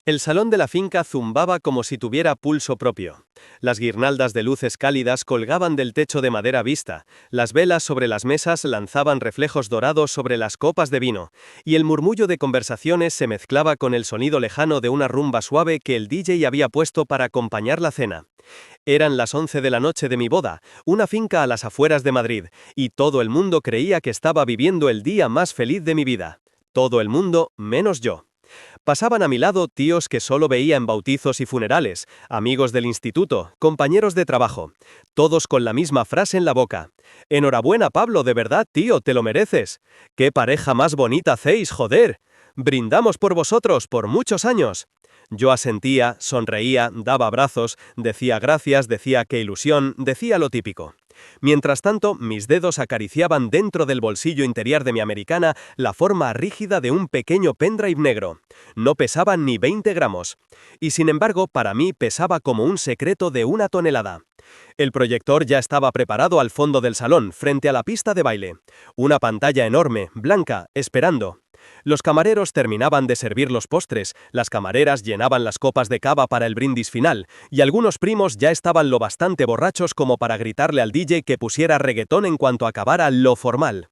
El salón de la finca zumbaba como si tuviera pulso propio. Las guirnaldas de luces cálidas colgaban del techo de madera vista, las velas sobre las mesas lanzaban reflejos dorados sobre las copas de vino, y el murmullo de conversaciones se mezclaba con el sonido lejano de una rumba suave que el DJ había puesto para acompañar la cena. Eran las 11 de la noche de mi boda, una finca a las afueras de Madrid, y todo el mundo creía que estaba viviendo el día más feliz de mi vida. Todo el mundo, menos yo. Pasaban a mi lado tíos que solo veía en bautizos y funerales, amigos del instituto, compañeros de trabajo, todos con la misma frase en la boca. Enhorabuena, Pablo, de verdad, tío, te lo mereces. ¡Qué pareja más bonita hacéis, joder! Brindamos por vosotros, por muchos años. Yo asentía, sonreía, daba abrazos, decía gracias, decía qué ilusión, decía lo típico. Mientras tanto, mis dedos acariciaban dentro del bolsillo interior de mi americana la forma rígida de un pequeño pendrive negro. No pesaba ni 20 gramos. Y sin embargo, para mí pesaba como un secreto de 1 tonelada. El proyector ya estaba preparado al fondo del salón, frente a la pista de baile. Una pantalla enorme, blanca, esperando. Los camareros terminaban de servir los postres, las camareras llenaban las copas de cava para el brindis final, y algunos primos ya estaban lo bastante borrachos como para gritarle al DJ que pusiera reggaetón en cuanto acabara lo formal.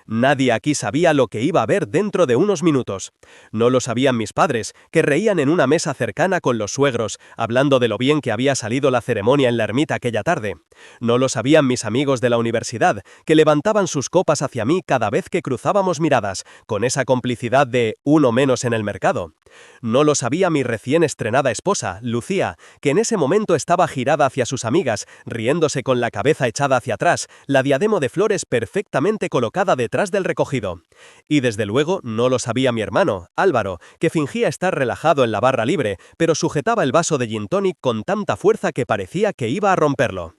Nadie aquí sabía lo que iba a haber dentro de unos minutos. No lo sabían mis padres, que reían en una mesa cercana con los suegros, hablando de lo bien que había salido la ceremonia en la ermita aquella tarde. No lo sabían mis amigos de la universidad, que levantaban sus copas hacia mí cada vez que cruzábamos miradas, con esa complicidad de uno menos en el mercado. No lo sabía mi recién estrenada esposa, Lucía, que en ese momento estaba girada hacia sus amigas, riéndose con la cabeza echada hacia atrás, la diadema de flores perfectamente colocada detrás del recogido. Y desde luego no lo sabía mi hermano, Álvaro, que fingía estar relajado en la barra libre, pero sujetaba el vaso de gin tonic con tanta fuerza que parecía que iba a romperlo.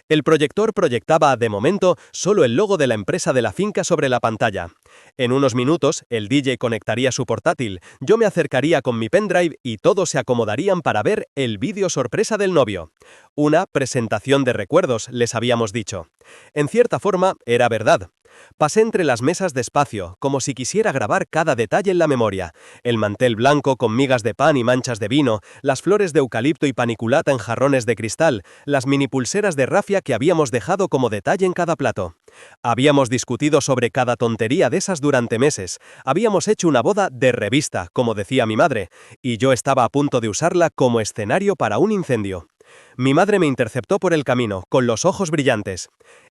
El proyector proyectaba, de momento, solo el logo de la empresa de la finca sobre la pantalla. En unos minutos, el DJ conectaría su portátil, yo me acercaría con mi pendrive y todos se acomodarían para ver el vídeo sorpresa del novio. Una presentación de recuerdos, les habíamos dicho. En cierta forma, era verdad. Pasé entre las mesas despacio, como si quisiera grabar cada detalle en la memoria. El mantel blanco con migas de pan y manchas de vino, las flores de eucalipto y paniculata en jarrones de cristal, las mini pulseras de rafia que habíamos dejado como detalle en cada plato. Habíamos discutido sobre cada tontería de esas durante meses. Habíamos hecho una boda de revista, como decía mi madre, y yo estaba a punto de usarla como escenario para un incendio. Mi madre me interceptó por el camino, con los ojos brillantes.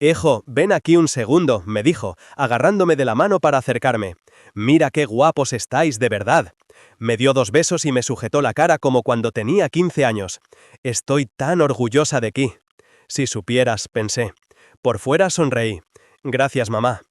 «Ejo, ven aquí un segundo», me dijo, agarrándome de la mano para acercarme. «Mira qué guapos estáis, de verdad». Me dio 2 besos y me sujetó la cara como cuando tenía 15 años. «Estoy tan orgullosa de ti». Si supieras, pensé. Por fuera sonreí. «Gracias, mamá.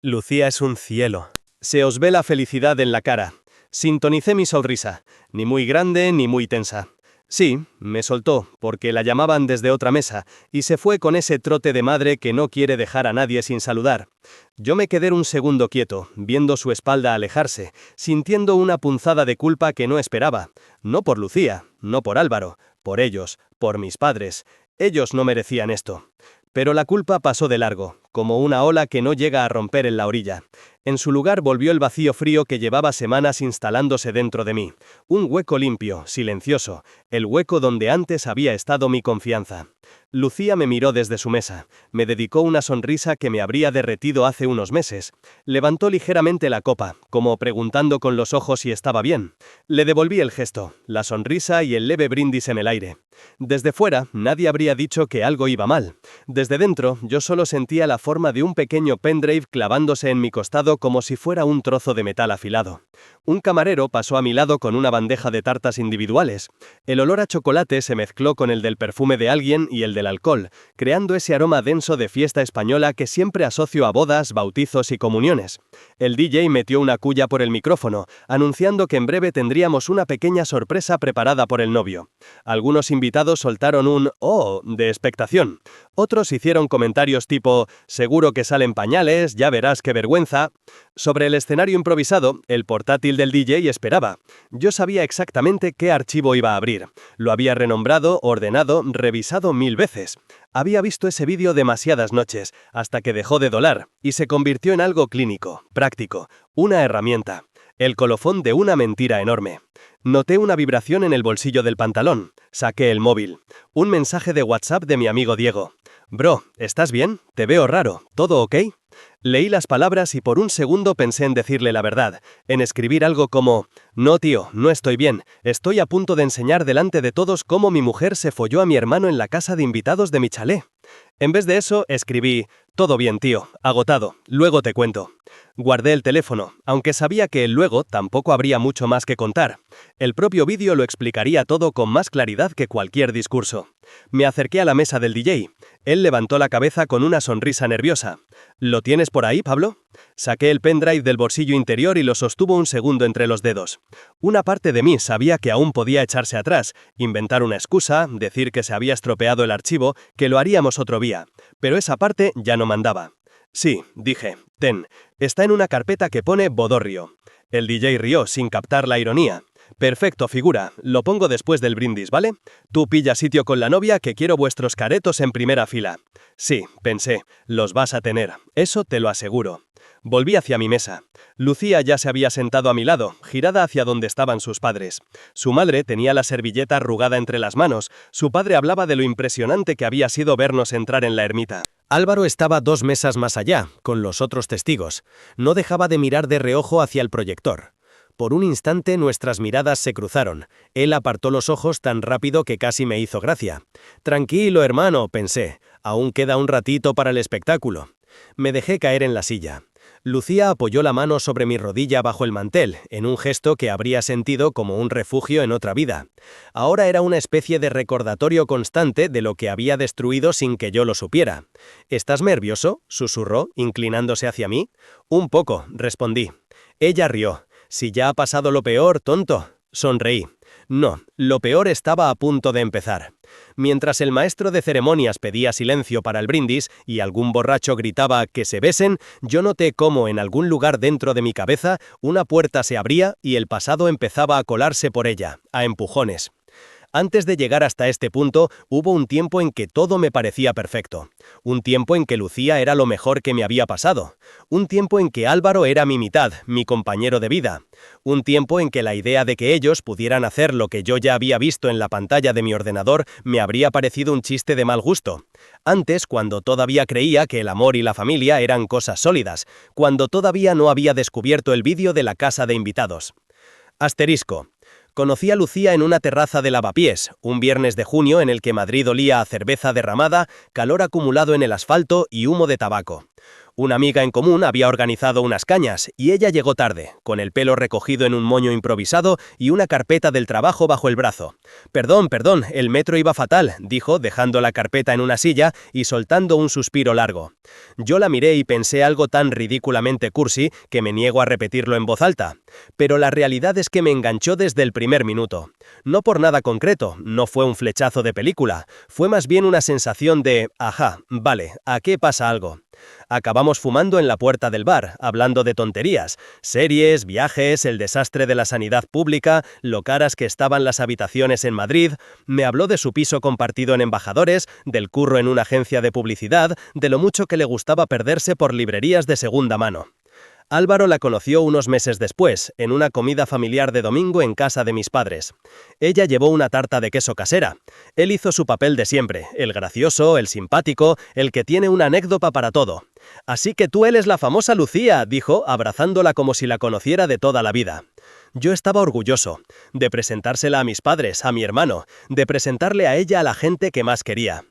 Lucía es un cielo». Se os ve la felicidad en la cara. Sintonicé mi sonrisa, ni muy grande ni muy tensa. Sí, me soltó, porque la llamaban desde otra mesa, y se fue con ese trote de madre que no quiere dejar a nadie sin saludar. Yo me quedé un segundo quieto, viendo su espalda alejarse, sintiendo una punzada de culpa que no esperaba. No por Lucía, no por Álvaro, por ellos, por mis padres. Ellos no merecían esto. Pero la culpa pasó de largo, como una ola que no llega a romper en la orilla. En su lugar volvió el vacío frío que llevaba semanas instalándose dentro de mí. Un hueco limpio, silencioso, el hueco donde antes había estado mi confianza. Lucía me miró desde su mesa, me dedicó una sonrisa que me habría derretido hace unos meses. Levantó ligeramente la copa, como preguntando con los ojos si estaba bien. Le devolví el gesto, la sonrisa y el leve brindis en el aire. Desde fuera, nadie habría dicho que algo iba mal. Desde dentro, yo solo sentía la forma de un pequeño pendrive clavándose en mi costado como si fuera un trozo de metal afilado. Un camarero pasó a mi lado con una bandeja de tartas individuales. El olor a chocolate se mezcló con el del perfume de alguien y el del alcohol, creando ese aroma denso de fiesta española que siempre asocio a bodas, bautizos y comuniones. El DJ metió una cuya por el micrófono, anunciando que en breve tendríamos una pequeña sorpresa preparada por el novio. Algunos invitados soltaron un «oh» de expectación. Otros hicieron comentarios tipo «seguro que salen pañales, ya verás qué vergüenza». Sobre el escenario improvisado, el portátil del DJ esperaba. Yo sabía exactamente qué archivo iba a abrir. Lo había renombrado, ordenado, revisado 1000 veces. Había visto ese vídeo demasiadas noches, hasta que dejó de dolar, y se convirtió en algo clínico, práctico, una herramienta. El colofón de una mentira enorme. Noté una vibración en el bolsillo del pantalón. Saqué el móvil. Un mensaje de WhatsApp de mi amigo Diego. Bro, ¿estás bien? Te veo raro. ¿Todo ok? Leí las palabras y por un segundo pensé en decirle la verdad, en escribir algo como: no tío, no estoy bien, estoy a punto de enseñar delante de todos cómo mi mujer se folló a mi hermano en la casa de invitados de mi chalet. En vez de eso, escribí: todo bien tío, agotado, luego te cuento. Guardé el teléfono, aunque sabía que el luego tampoco habría mucho más que contar. El propio vídeo lo explicaría todo con más claridad que cualquier discurso. Me acerqué a la mesa del DJ. Él levantó la cabeza con una sonrisa nerviosa. ¿Lo tienes por ahí, Pablo? Saqué el pendrive del bolsillo interior y lo sostuvo un segundo entre los dedos. Una parte de mí sabía que aún podía echarse atrás, inventar una excusa, decir que se había estropeado el archivo, que lo haríamos otro día. Pero esa parte ya no mandaba. Sí, dije, ten, está en una carpeta que pone Bodorrio. El DJ rió sin captar la ironía. Perfecto, figura, lo pongo después del brindis, ¿vale? Tú pilla sitio con la novia que quiero vuestros caretos en primera fila. Sí, pensé, los vas a tener, eso te lo aseguro. Volví hacia mi mesa. Lucía ya se había sentado a mi lado, girada hacia donde estaban sus padres. Su madre tenía la servilleta arrugada entre las manos, su padre hablaba de lo impresionante que había sido vernos entrar en la ermita. Álvaro estaba 2 mesas más allá, con los otros testigos. No dejaba de mirar de reojo hacia el proyector. Por un instante nuestras miradas se cruzaron. Él apartó los ojos tan rápido que casi me hizo gracia. Tranquilo, hermano, pensé. Aún queda un ratito para el espectáculo. Me dejé caer en la silla. Lucía apoyó la mano sobre mi rodilla bajo el mantel, en un gesto que habría sentido como un refugio en otra vida. Ahora era una especie de recordatorio constante de lo que había destruido sin que yo lo supiera. ¿Estás nervioso?, susurró, inclinándose hacia mí. Un poco, respondí. Ella rió. Si ya ha pasado lo peor, tonto. Sonreí. No, lo peor estaba a punto de empezar. Mientras el maestro de ceremonias pedía silencio para el brindis y algún borracho gritaba que se besen, yo noté cómo en algún lugar dentro de mi cabeza una puerta se abría y el pasado empezaba a colarse por ella, a empujones. Antes de llegar hasta este punto, hubo un tiempo en que todo me parecía perfecto. Un tiempo en que Lucía era lo mejor que me había pasado. Un tiempo en que Álvaro era mi mitad, mi compañero de vida. Un tiempo en que la idea de que ellos pudieran hacer lo que yo ya había visto en la pantalla de mi ordenador me habría parecido un chiste de mal gusto. Antes, cuando todavía creía que el amor y la familia eran cosas sólidas. Cuando todavía no había descubierto el vídeo de la casa de invitados. Asterisco. Conocí a Lucía en una terraza de Lavapiés, un viernes de junio en el que Madrid olía a cerveza derramada, calor acumulado en el asfalto y humo de tabaco. Una amiga en común había organizado unas cañas y ella llegó tarde, con el pelo recogido en un moño improvisado y una carpeta del trabajo bajo el brazo. Perdón, el metro iba fatal, dijo, dejando la carpeta en una silla y soltando un suspiro largo. Yo la miré y pensé algo tan ridículamente cursi que me niego a repetirlo en voz alta. Pero la realidad es que me enganchó desde el primer minuto. No por nada concreto, no fue un flechazo de película, fue más bien una sensación de, ajá, vale, ¿a qué pasa algo? Acabamos fumando en la puerta del bar, hablando de tonterías, series, viajes, el desastre de la sanidad pública, lo caras que estaban las habitaciones en Madrid. Me habló de su piso compartido en Embajadores, del curro en una agencia de publicidad, de lo mucho que le gustaba perderse por librerías de segunda mano. Álvaro la conoció unos meses después, en una comida familiar de domingo en casa de mis padres. Ella llevó una tarta de queso casera. Él hizo su papel de siempre, el gracioso, el simpático, el que tiene una anécdota para todo. «Así que tú eres la famosa Lucía», dijo, abrazándola como si la conociera de toda la vida. Yo estaba orgulloso, de presentársela a mis padres, a mi hermano, de presentarle a ella a la gente que más quería.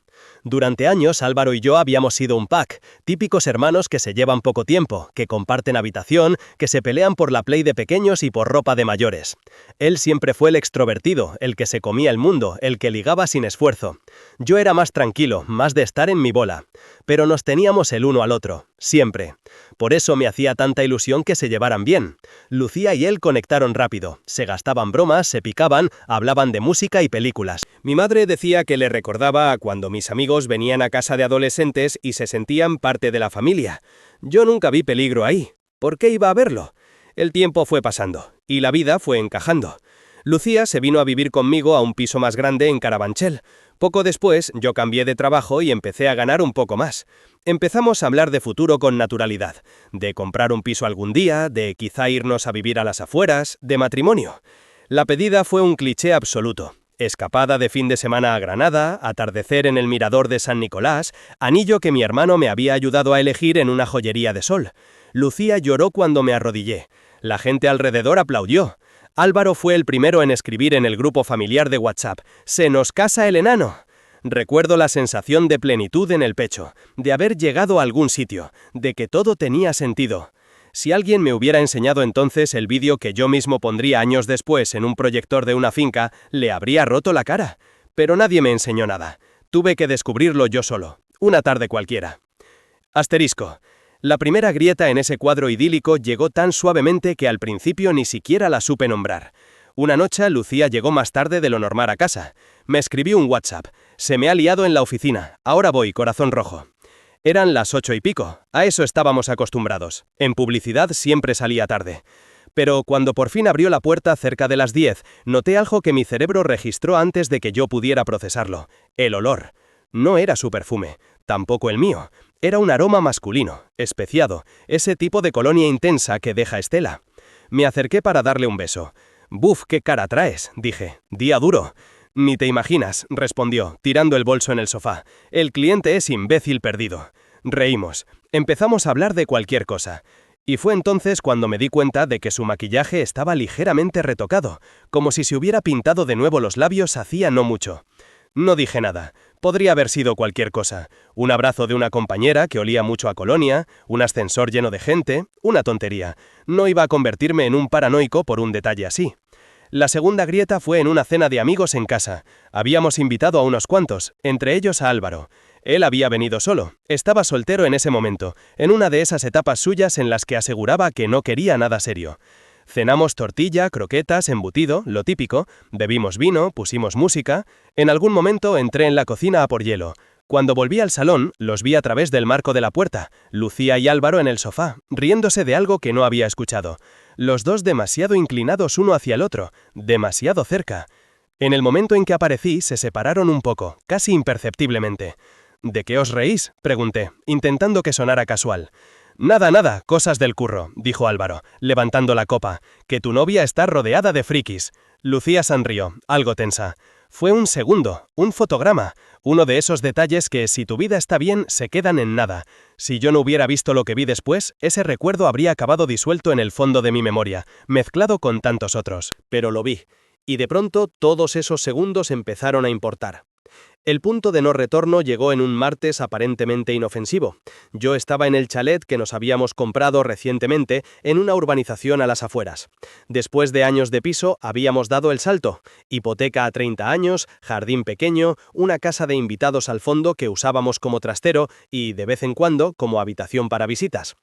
Durante años Álvaro y yo habíamos sido un pack, típicos hermanos que se llevan poco tiempo, que comparten habitación, que se pelean por la Play de pequeños y por ropa de mayores. Él siempre fue el extrovertido, el que se comía el mundo, el que ligaba sin esfuerzo. Yo era más tranquilo, más de estar en mi bola. Pero nos teníamos el uno al otro, siempre. Por eso me hacía tanta ilusión que se llevaran bien. Lucía y él conectaron rápido, se gastaban bromas, se picaban, hablaban de música y películas. Mi madre decía que le recordaba a cuando mis amigos venían a casa de adolescentes y se sentían parte de la familia. Yo nunca vi peligro ahí. ¿Por qué iba a verlo? El tiempo fue pasando, y la vida fue encajando. Lucía se vino a vivir conmigo a un piso más grande en Carabanchel. Poco después, yo cambié de trabajo y empecé a ganar un poco más. Empezamos a hablar de futuro con naturalidad, de comprar un piso algún día, de quizá irnos a vivir a las afueras, de matrimonio. La pedida fue un cliché absoluto. Escapada de fin de semana a Granada, atardecer en el mirador de San Nicolás, anillo que mi hermano me había ayudado a elegir en una joyería de sol. Lucía lloró cuando me arrodillé. La gente alrededor aplaudió. Álvaro fue el primero en escribir en el grupo familiar de WhatsApp: «¡Se nos casa el enano!». Recuerdo la sensación de plenitud en el pecho, de haber llegado a algún sitio, de que todo tenía sentido. Si alguien me hubiera enseñado entonces el vídeo que yo mismo pondría años después en un proyector de una finca, le habría roto la cara. Pero nadie me enseñó nada. Tuve que descubrirlo yo solo. Una tarde cualquiera. Asterisco. La primera grieta en ese cuadro idílico llegó tan suavemente que al principio ni siquiera la supe nombrar. Una noche Lucía llegó más tarde de lo normal a casa. Me escribió un WhatsApp: «Se me ha liado en la oficina. Ahora voy, corazón rojo». Eran las 8 y pico, a eso estábamos acostumbrados. En publicidad siempre salía tarde. Pero cuando por fin abrió la puerta cerca de las 10, noté algo que mi cerebro registró antes de que yo pudiera procesarlo: el olor. No era su perfume, tampoco el mío. Era un aroma masculino, especiado, ese tipo de colonia intensa que deja estela. Me acerqué para darle un beso. «Buf, qué cara traes», dije. «Día duro». «Ni te imaginas», respondió, tirando el bolso en el sofá. «El cliente es imbécil perdido». Reímos. Empezamos a hablar de cualquier cosa. Y fue entonces cuando me di cuenta de que su maquillaje estaba ligeramente retocado, como si se hubiera pintado de nuevo los labios hacía no mucho. No dije nada. Podría haber sido cualquier cosa. Un abrazo de una compañera que olía mucho a colonia, un ascensor lleno de gente, una tontería. No iba a convertirme en un paranoico por un detalle así. La segunda grieta fue en una cena de amigos en casa. Habíamos invitado a unos cuantos, entre ellos a Álvaro. Él había venido solo, estaba soltero en ese momento, en una de esas etapas suyas en las que aseguraba que no quería nada serio. Cenamos tortilla, croquetas, embutido, lo típico, bebimos vino, pusimos música. En algún momento entré en la cocina a por hielo. Cuando volví al salón, los vi a través del marco de la puerta, Lucía y Álvaro en el sofá, riéndose de algo que no había escuchado. Los dos demasiado inclinados uno hacia el otro, demasiado cerca. En el momento en que aparecí, se separaron un poco, casi imperceptiblemente. «¿De qué os reís?», pregunté, intentando que sonara casual. «Nada, cosas del curro», dijo Álvaro, levantando la copa, «que tu novia está rodeada de frikis». Lucía sonrió, algo tensa. Fue un segundo, un fotograma, uno de esos detalles que, si tu vida está bien, se quedan en nada. Si yo no hubiera visto lo que vi después, ese recuerdo habría acabado disuelto en el fondo de mi memoria, mezclado con tantos otros. Pero lo vi, y de pronto todos esos segundos empezaron a importar. El punto de no retorno llegó en un martes aparentemente inofensivo. Yo estaba en el chalet que nos habíamos comprado recientemente en una urbanización a las afueras. Después de años de piso, habíamos dado el salto. Hipoteca a 30 años, jardín pequeño, una casa de invitados al fondo que usábamos como trastero y, de vez en cuando, como habitación para visitas.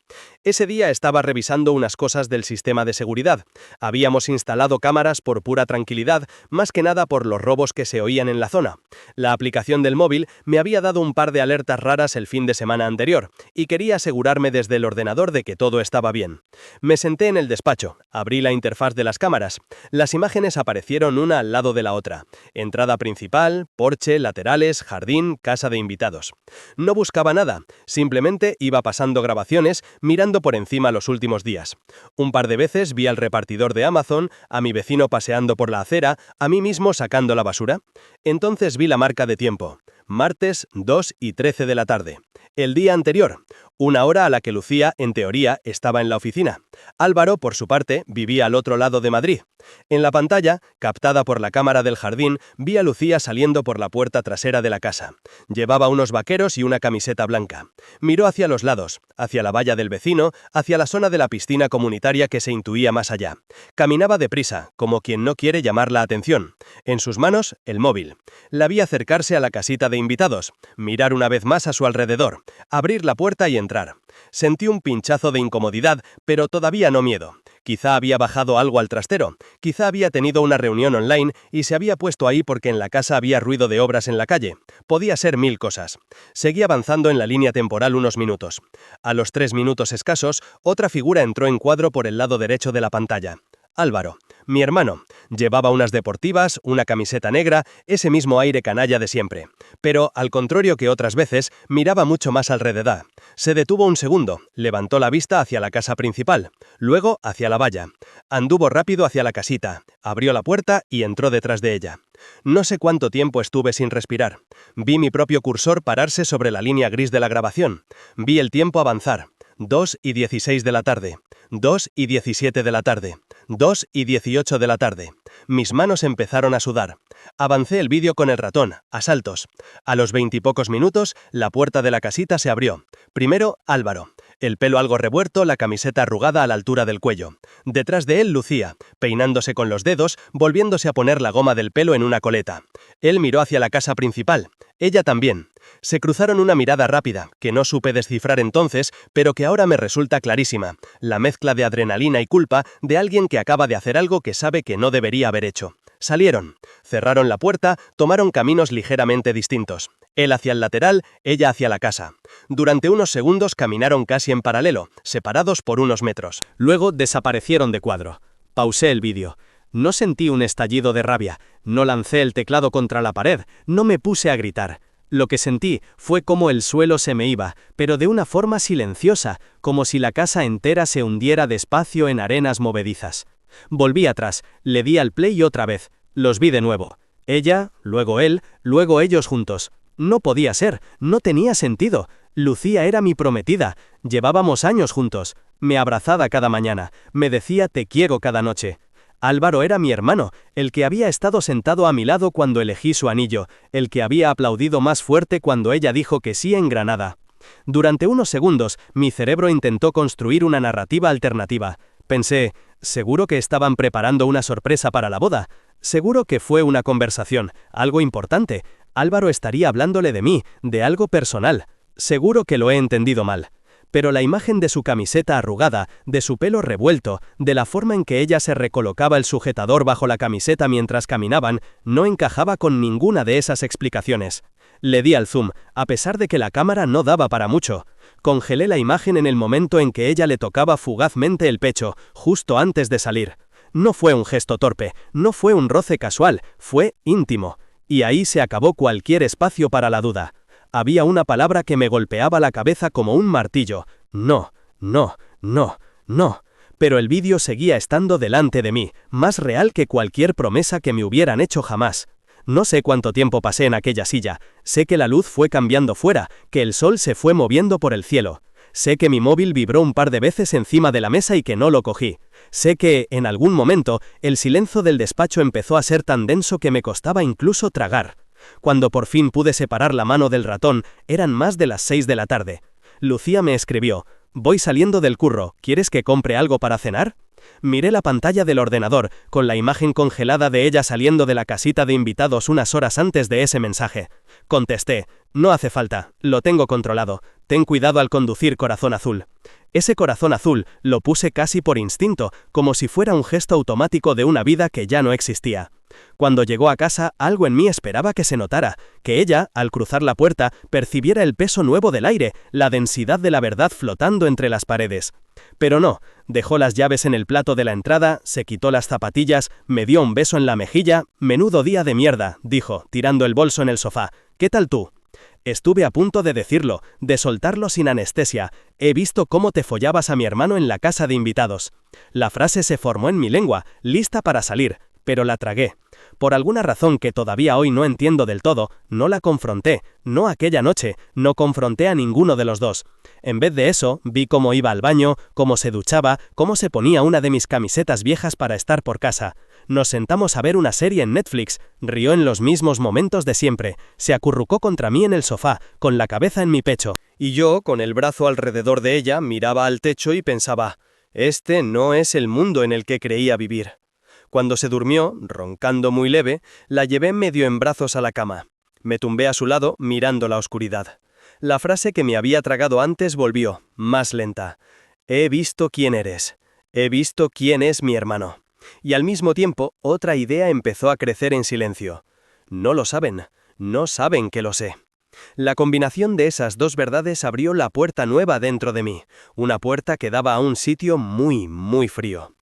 Ese día estaba revisando unas cosas del sistema de seguridad. Habíamos instalado cámaras por pura tranquilidad, más que nada por los robos que se oían en la zona. La aplicación del móvil me había dado un par de alertas raras el fin de semana anterior, y quería asegurarme desde el ordenador de que todo estaba bien. Me senté en el despacho, abrí la interfaz de las cámaras. Las imágenes aparecieron una al lado de la otra. Entrada principal, porche, laterales, jardín, casa de invitados. No buscaba nada, simplemente iba pasando grabaciones, mirando por encima los últimos días. Un par de veces vi al repartidor de Amazon, a mi vecino paseando por la acera, a mí mismo sacando la basura. Entonces vi la marca de tiempo. Martes 2 y 13 de la tarde. El día anterior, una hora a la que Lucía, en teoría, estaba en la oficina. Álvaro, por su parte, vivía al otro lado de Madrid. En la pantalla, captada por la cámara del jardín, vi a Lucía saliendo por la puerta trasera de la casa. Llevaba unos vaqueros y una camiseta blanca. Miró hacia los lados, hacia la valla del vecino, hacia la zona de la piscina comunitaria que se intuía más allá. Caminaba deprisa, como quien no quiere llamar la atención. En sus manos, el móvil. La vi acercarse a la casita de invitados, mirar una vez más a su alrededor, abrir la puerta y entrar. Sentí un pinchazo de incomodidad, pero todavía no miedo. Quizá había bajado algo al trastero, quizá había tenido una reunión online y se había puesto ahí porque en la casa había ruido de obras en la calle. Podía ser mil cosas. Seguí avanzando en la línea temporal unos minutos. A los 3 minutos escasos, otra figura entró en cuadro por el lado derecho de la pantalla. Álvaro. Mi hermano. Llevaba unas deportivas, una camiseta negra, ese mismo aire canalla de siempre. Pero, al contrario que otras veces, miraba mucho más alrededor. Se detuvo un segundo, levantó la vista hacia la casa principal, luego hacia la valla. Anduvo rápido hacia la casita, abrió la puerta y entró detrás de ella. No sé cuánto tiempo estuve sin respirar. Vi mi propio cursor pararse sobre la línea gris de la grabación. Vi el tiempo avanzar. 2:16 de la tarde. 2:17 de la tarde. 2:18 de la tarde. Mis manos empezaron a sudar. Avancé el vídeo con el ratón, a saltos. A los 20 y pocos minutos, la puerta de la casita se abrió. Primero, Álvaro. El pelo algo revuelto, la camiseta arrugada a la altura del cuello. Detrás de él, Lucía, peinándose con los dedos, volviéndose a poner la goma del pelo en una coleta. Él miró hacia la casa principal. Ella también. Se cruzaron una mirada rápida, que no supe descifrar entonces, pero que ahora me resulta clarísima. La mezcla de adrenalina y culpa de alguien que acaba de hacer algo que sabe que no debería haber hecho. Salieron. Cerraron la puerta, tomaron caminos ligeramente distintos. Él hacia el lateral, ella hacia la casa. Durante unos segundos caminaron casi en paralelo, separados por unos metros. Luego desaparecieron de cuadro. Pausé el vídeo. No sentí un estallido de rabia, no lancé el teclado contra la pared, no me puse a gritar. Lo que sentí fue como el suelo se me iba, pero de una forma silenciosa, como si la casa entera se hundiera despacio en arenas movedizas. Volví atrás, le di al play otra vez, los vi de nuevo. Ella, luego él, luego ellos juntos. No podía ser, no tenía sentido. Lucía era mi prometida, llevábamos años juntos, me abrazaba cada mañana, me decía te quiero cada noche. Álvaro era mi hermano, el que había estado sentado a mi lado cuando elegí su anillo, el que había aplaudido más fuerte cuando ella dijo que sí en Granada. Durante unos segundos, mi cerebro intentó construir una narrativa alternativa. Pensé, seguro que estaban preparando una sorpresa para la boda. Seguro que fue una conversación, algo importante. Álvaro estaría hablándole de mí, de algo personal. Seguro que lo he entendido mal. Pero la imagen de su camiseta arrugada, de su pelo revuelto, de la forma en que ella se recolocaba el sujetador bajo la camiseta mientras caminaban, no encajaba con ninguna de esas explicaciones. Le di al zoom, a pesar de que la cámara no daba para mucho. Congelé la imagen en el momento en que ella le tocaba fugazmente el pecho, justo antes de salir. No fue un gesto torpe, no fue un roce casual, fue íntimo. Y ahí se acabó cualquier espacio para la duda. Había una palabra que me golpeaba la cabeza como un martillo. No, no, no, no. Pero el vídeo seguía estando delante de mí, más real que cualquier promesa que me hubieran hecho jamás. No sé cuánto tiempo pasé en aquella silla. Sé que la luz fue cambiando fuera, que el sol se fue moviendo por el cielo. Sé que mi móvil vibró un par de veces encima de la mesa y que no lo cogí. Sé que, en algún momento, el silencio del despacho empezó a ser tan denso que me costaba incluso tragar. Cuando por fin pude separar la mano del ratón, eran más de las 6 de la tarde. Lucía me escribió, «Voy saliendo del curro, ¿quieres que compre algo para cenar?» Miré la pantalla del ordenador, con la imagen congelada de ella saliendo de la casita de invitados unas horas antes de ese mensaje. Contesté, «No hace falta, lo tengo controlado. Ten cuidado al conducir, corazón azul». Ese corazón azul lo puse casi por instinto, como si fuera un gesto automático de una vida que ya no existía. Cuando llegó a casa, algo en mí esperaba que se notara, que ella, al cruzar la puerta, percibiera el peso nuevo del aire, la densidad de la verdad flotando entre las paredes. Pero no, dejó las llaves en el plato de la entrada, se quitó las zapatillas, me dio un beso en la mejilla. «Menudo día de mierda», dijo, tirando el bolso en el sofá. «¿Qué tal tú?» Estuve a punto de decirlo, de soltarlo sin anestesia. «He visto cómo te follabas a mi hermano en la casa de invitados». La frase se formó en mi lengua, lista para salir, pero la tragué. Por alguna razón que todavía hoy no entiendo del todo, no la confronté, no aquella noche, no confronté a ninguno de los dos. En vez de eso, vi cómo iba al baño, cómo se duchaba, cómo se ponía una de mis camisetas viejas para estar por casa. Nos sentamos a ver una serie en Netflix, rió en los mismos momentos de siempre, se acurrucó contra mí en el sofá, con la cabeza en mi pecho, y yo, con el brazo alrededor de ella, miraba al techo y pensaba, este no es el mundo en el que creía vivir. Cuando se durmió, roncando muy leve, la llevé medio en brazos a la cama. Me tumbé a su lado, mirando la oscuridad. La frase que me había tragado antes volvió, más lenta. «He visto quién eres. He visto quién es mi hermano». Y al mismo tiempo, otra idea empezó a crecer en silencio. No lo saben, no saben que lo sé. La combinación de esas dos verdades abrió la puerta nueva dentro de mí, una puerta que daba a un sitio muy, muy frío.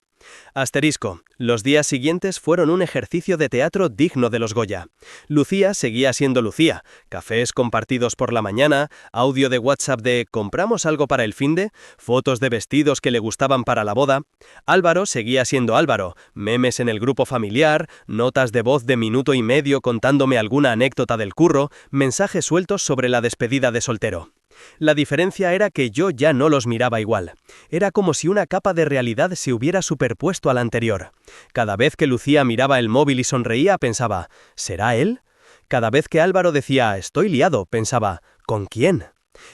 Asterisco. Los días siguientes fueron un ejercicio de teatro digno de los Goya. Lucía seguía siendo Lucía. Cafés compartidos por la mañana, audio de WhatsApp de «¿compramos algo para el finde?», fotos de vestidos que le gustaban para la boda. Álvaro seguía siendo Álvaro. Memes en el grupo familiar, notas de voz de minuto y medio contándome alguna anécdota del curro, mensajes sueltos sobre la despedida de soltero. La diferencia era que yo ya no los miraba igual. Era como si una capa de realidad se hubiera superpuesto a la anterior. Cada vez que Lucía miraba el móvil y sonreía, pensaba, ¿será él? Cada vez que Álvaro decía, estoy liado, pensaba, ¿con quién?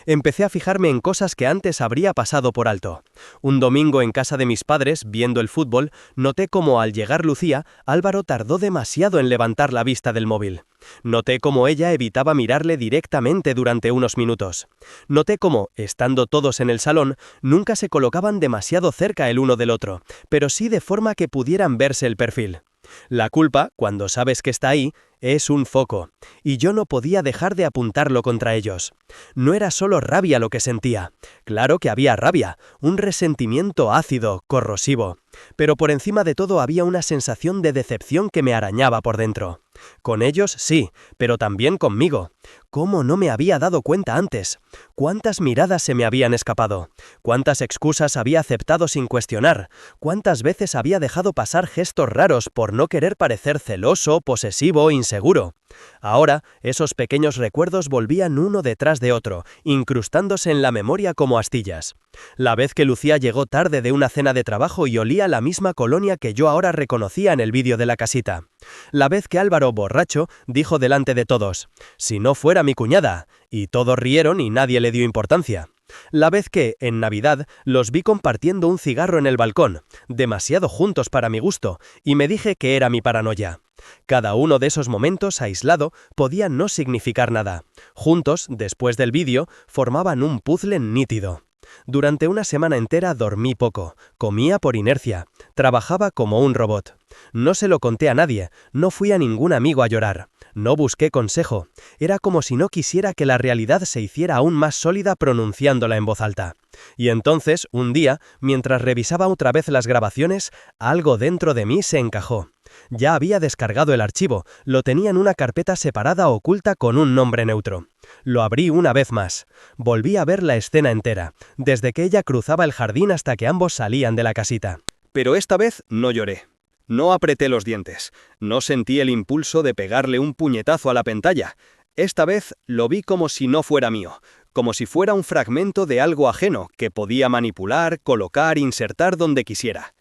Empecé a fijarme en cosas que antes habría pasado por alto. Un domingo en casa de mis padres, viendo el fútbol, noté cómo al llegar Lucía, Álvaro tardó demasiado en levantar la vista del móvil. Noté cómo ella evitaba mirarle directamente durante unos minutos. Noté cómo, estando todos en el salón, nunca se colocaban demasiado cerca el uno del otro, pero sí de forma que pudieran verse el perfil. La culpa, cuando sabes que está ahí, es un foco, y yo no podía dejar de apuntarlo contra ellos. No era solo rabia lo que sentía. Claro que había rabia, un resentimiento ácido, corrosivo. Pero por encima de todo había una sensación de decepción que me arañaba por dentro. Con ellos sí, pero también conmigo. ¿Cómo no me había dado cuenta antes? ¿Cuántas miradas se me habían escapado? ¿Cuántas excusas había aceptado sin cuestionar? ¿Cuántas veces había dejado pasar gestos raros por no querer parecer celoso, posesivo, inseguro? Ahora, esos pequeños recuerdos volvían uno detrás de otro, incrustándose en la memoria como astillas. La vez que Lucía llegó tarde de una cena de trabajo y olía la misma colonia que yo ahora reconocía en el vídeo de la casita. La vez que Álvaro, borracho, dijo delante de todos, «Si no fuera mi cuñada», y todos rieron y nadie le dio importancia. La vez que, en Navidad, los vi compartiendo un cigarro en el balcón, demasiado juntos para mi gusto, y me dije que era mi paranoia. Cada uno de esos momentos, aislado, podía no significar nada. Juntos, después del vídeo, formaban un puzzle nítido. Durante una semana entera dormí poco, comía por inercia, trabajaba como un robot. No se lo conté a nadie, no fui a ningún amigo a llorar, no busqué consejo. Era como si no quisiera que la realidad se hiciera aún más sólida pronunciándola en voz alta. Y entonces, un día, mientras revisaba otra vez las grabaciones, algo dentro de mí se encajó. Ya había descargado el archivo, lo tenía en una carpeta separada oculta con un nombre neutro. Lo abrí una vez más. Volví a ver la escena entera, desde que ella cruzaba el jardín hasta que ambos salían de la casita. Pero esta vez no lloré. No apreté los dientes. No sentí el impulso de pegarle un puñetazo a la pantalla. Esta vez lo vi como si no fuera mío, como si fuera un fragmento de algo ajeno que podía manipular, colocar, insertar donde quisiera.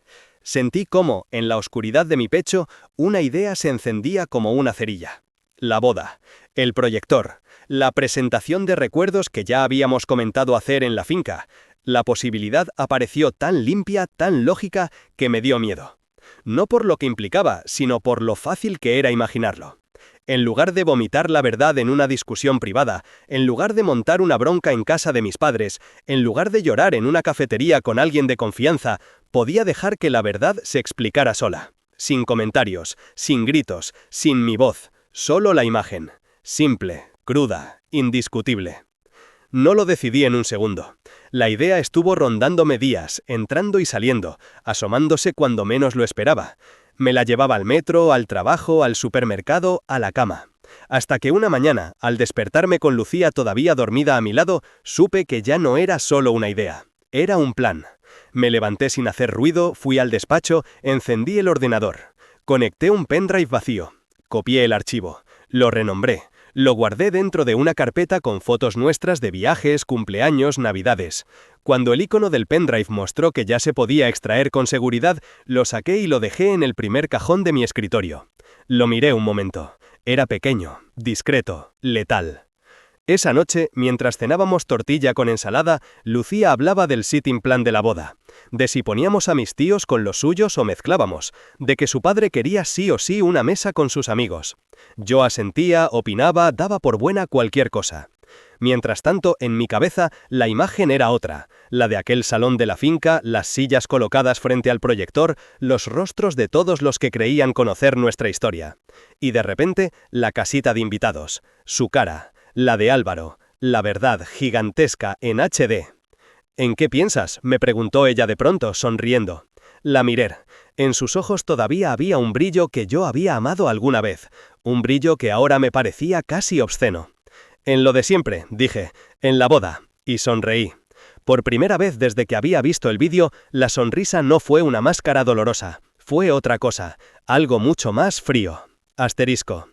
Sentí cómo, en la oscuridad de mi pecho, una idea se encendía como una cerilla. La boda, el proyector, la presentación de recuerdos que ya habíamos comentado hacer en la finca. La posibilidad apareció tan limpia, tan lógica, que me dio miedo. No por lo que implicaba, sino por lo fácil que era imaginarlo. En lugar de vomitar la verdad en una discusión privada, en lugar de montar una bronca en casa de mis padres, en lugar de llorar en una cafetería con alguien de confianza, podía dejar que la verdad se explicara sola. Sin comentarios, sin gritos, sin mi voz, solo la imagen. Simple, cruda, indiscutible. No lo decidí en un segundo. La idea estuvo rondándome días, entrando y saliendo, asomándose cuando menos lo esperaba. Me la llevaba al metro, al trabajo, al supermercado, a la cama. Hasta que una mañana, al despertarme con Lucía todavía dormida a mi lado, supe que ya no era solo una idea. Era un plan. Me levanté sin hacer ruido, fui al despacho, encendí el ordenador. Conecté un pendrive vacío. Copié el archivo. Lo renombré. Lo guardé dentro de una carpeta con fotos nuestras de viajes, cumpleaños, navidades. Cuando el icono del pendrive mostró que ya se podía extraer con seguridad, lo saqué y lo dejé en el primer cajón de mi escritorio. Lo miré un momento. Era pequeño, discreto, letal. Esa noche, mientras cenábamos tortilla con ensalada, Lucía hablaba del sitting plan de la boda, de si poníamos a mis tíos con los suyos o mezclábamos, de que su padre quería sí o sí una mesa con sus amigos. Yo asentía, opinaba, daba por buena cualquier cosa. Mientras tanto, en mi cabeza, la imagen era otra, la de aquel salón de la finca, las sillas colocadas frente al proyector, los rostros de todos los que creían conocer nuestra historia. Y de repente, la casita de invitados, su cara, la de Álvaro, la verdad gigantesca en HD. «¿En qué piensas?», me preguntó ella de pronto, sonriendo. La miré. En sus ojos todavía había un brillo que yo había amado alguna vez, un brillo que ahora me parecía casi obsceno. En lo de siempre, dije, en la boda, y sonreí. Por primera vez desde que había visto el vídeo, la sonrisa no fue una máscara dolorosa, fue otra cosa, algo mucho más frío. Asterisco.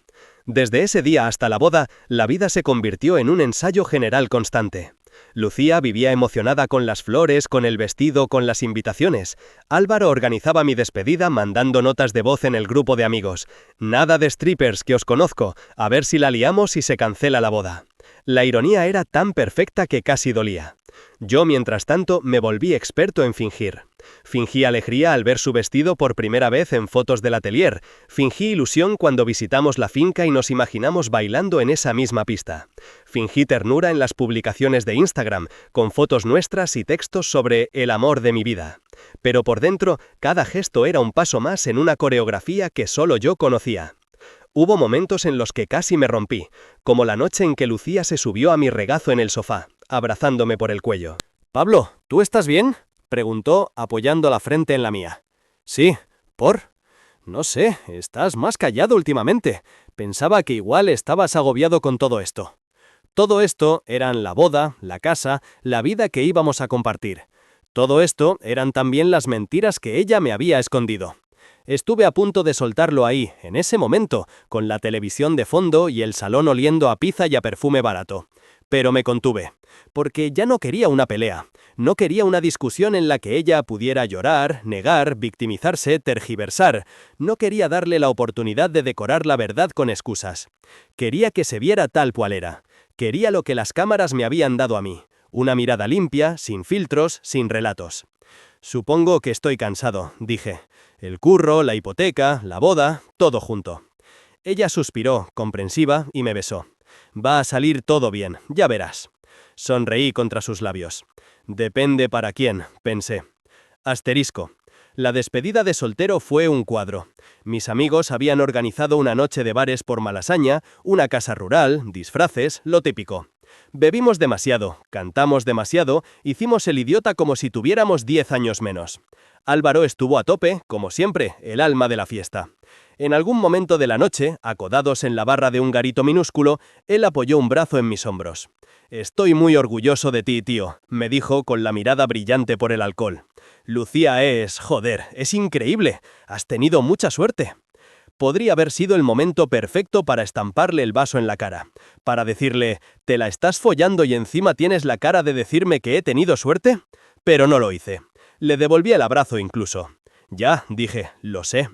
Desde ese día hasta la boda, la vida se convirtió en un ensayo general constante. Lucía vivía emocionada con las flores, con el vestido, con las invitaciones. Álvaro organizaba mi despedida mandando notas de voz en el grupo de amigos. Nada de strippers que os conozco, a ver si la liamos y se cancela la boda. La ironía era tan perfecta que casi dolía. Yo, mientras tanto, me volví experto en fingir. Fingí alegría al ver su vestido por primera vez en fotos del atelier. Fingí ilusión cuando visitamos la finca y nos imaginamos bailando en esa misma pista. Fingí ternura en las publicaciones de Instagram, con fotos nuestras y textos sobre el amor de mi vida. Pero por dentro, cada gesto era un paso más en una coreografía que solo yo conocía. Hubo momentos en los que casi me rompí, como la noche en que Lucía se subió a mi regazo en el sofá, abrazándome por el cuello. «Pablo, ¿tú estás bien?», preguntó, apoyando la frente en la mía. «Sí, ¿por? No sé, estás más callado últimamente. Pensaba que igual estabas agobiado con todo esto». Todo esto eran la boda, la casa, la vida que íbamos a compartir. Todo esto eran también las mentiras que ella me había escondido. Estuve a punto de soltarlo ahí, en ese momento, con la televisión de fondo y el salón oliendo a pizza y a perfume barato. Pero me contuve, porque ya no quería una pelea, no quería una discusión en la que ella pudiera llorar, negar, victimizarse, tergiversar. No quería darle la oportunidad de decorar la verdad con excusas. Quería que se viera tal cual era. Quería lo que las cámaras me habían dado a mí, una mirada limpia, sin filtros, sin relatos. «Supongo que estoy cansado», dije. El curro, la hipoteca, la boda, todo junto. Ella suspiró, comprensiva, y me besó. «Va a salir todo bien, ya verás». Sonreí contra sus labios. «Depende para quién», pensé. Asterisco. La despedida de soltero fue un cuadro. Mis amigos habían organizado una noche de bares por Malasaña, una casa rural, disfraces, lo típico. Bebimos demasiado, cantamos demasiado, hicimos el idiota como si tuviéramos 10 años menos. Álvaro estuvo a tope, como siempre, el alma de la fiesta. En algún momento de la noche, acodados en la barra de un garito minúsculo, él apoyó un brazo en mis hombros. «Estoy muy orgulloso de ti, tío», me dijo con la mirada brillante por el alcohol. «Lucía es increíble, has tenido mucha suerte». Podría haber sido el momento perfecto para estamparle el vaso en la cara, para decirle, «¿Te la estás follando y encima tienes la cara de decirme que he tenido suerte?». Pero no lo hice. Le devolví el abrazo incluso. «Ya», dije, «lo sé».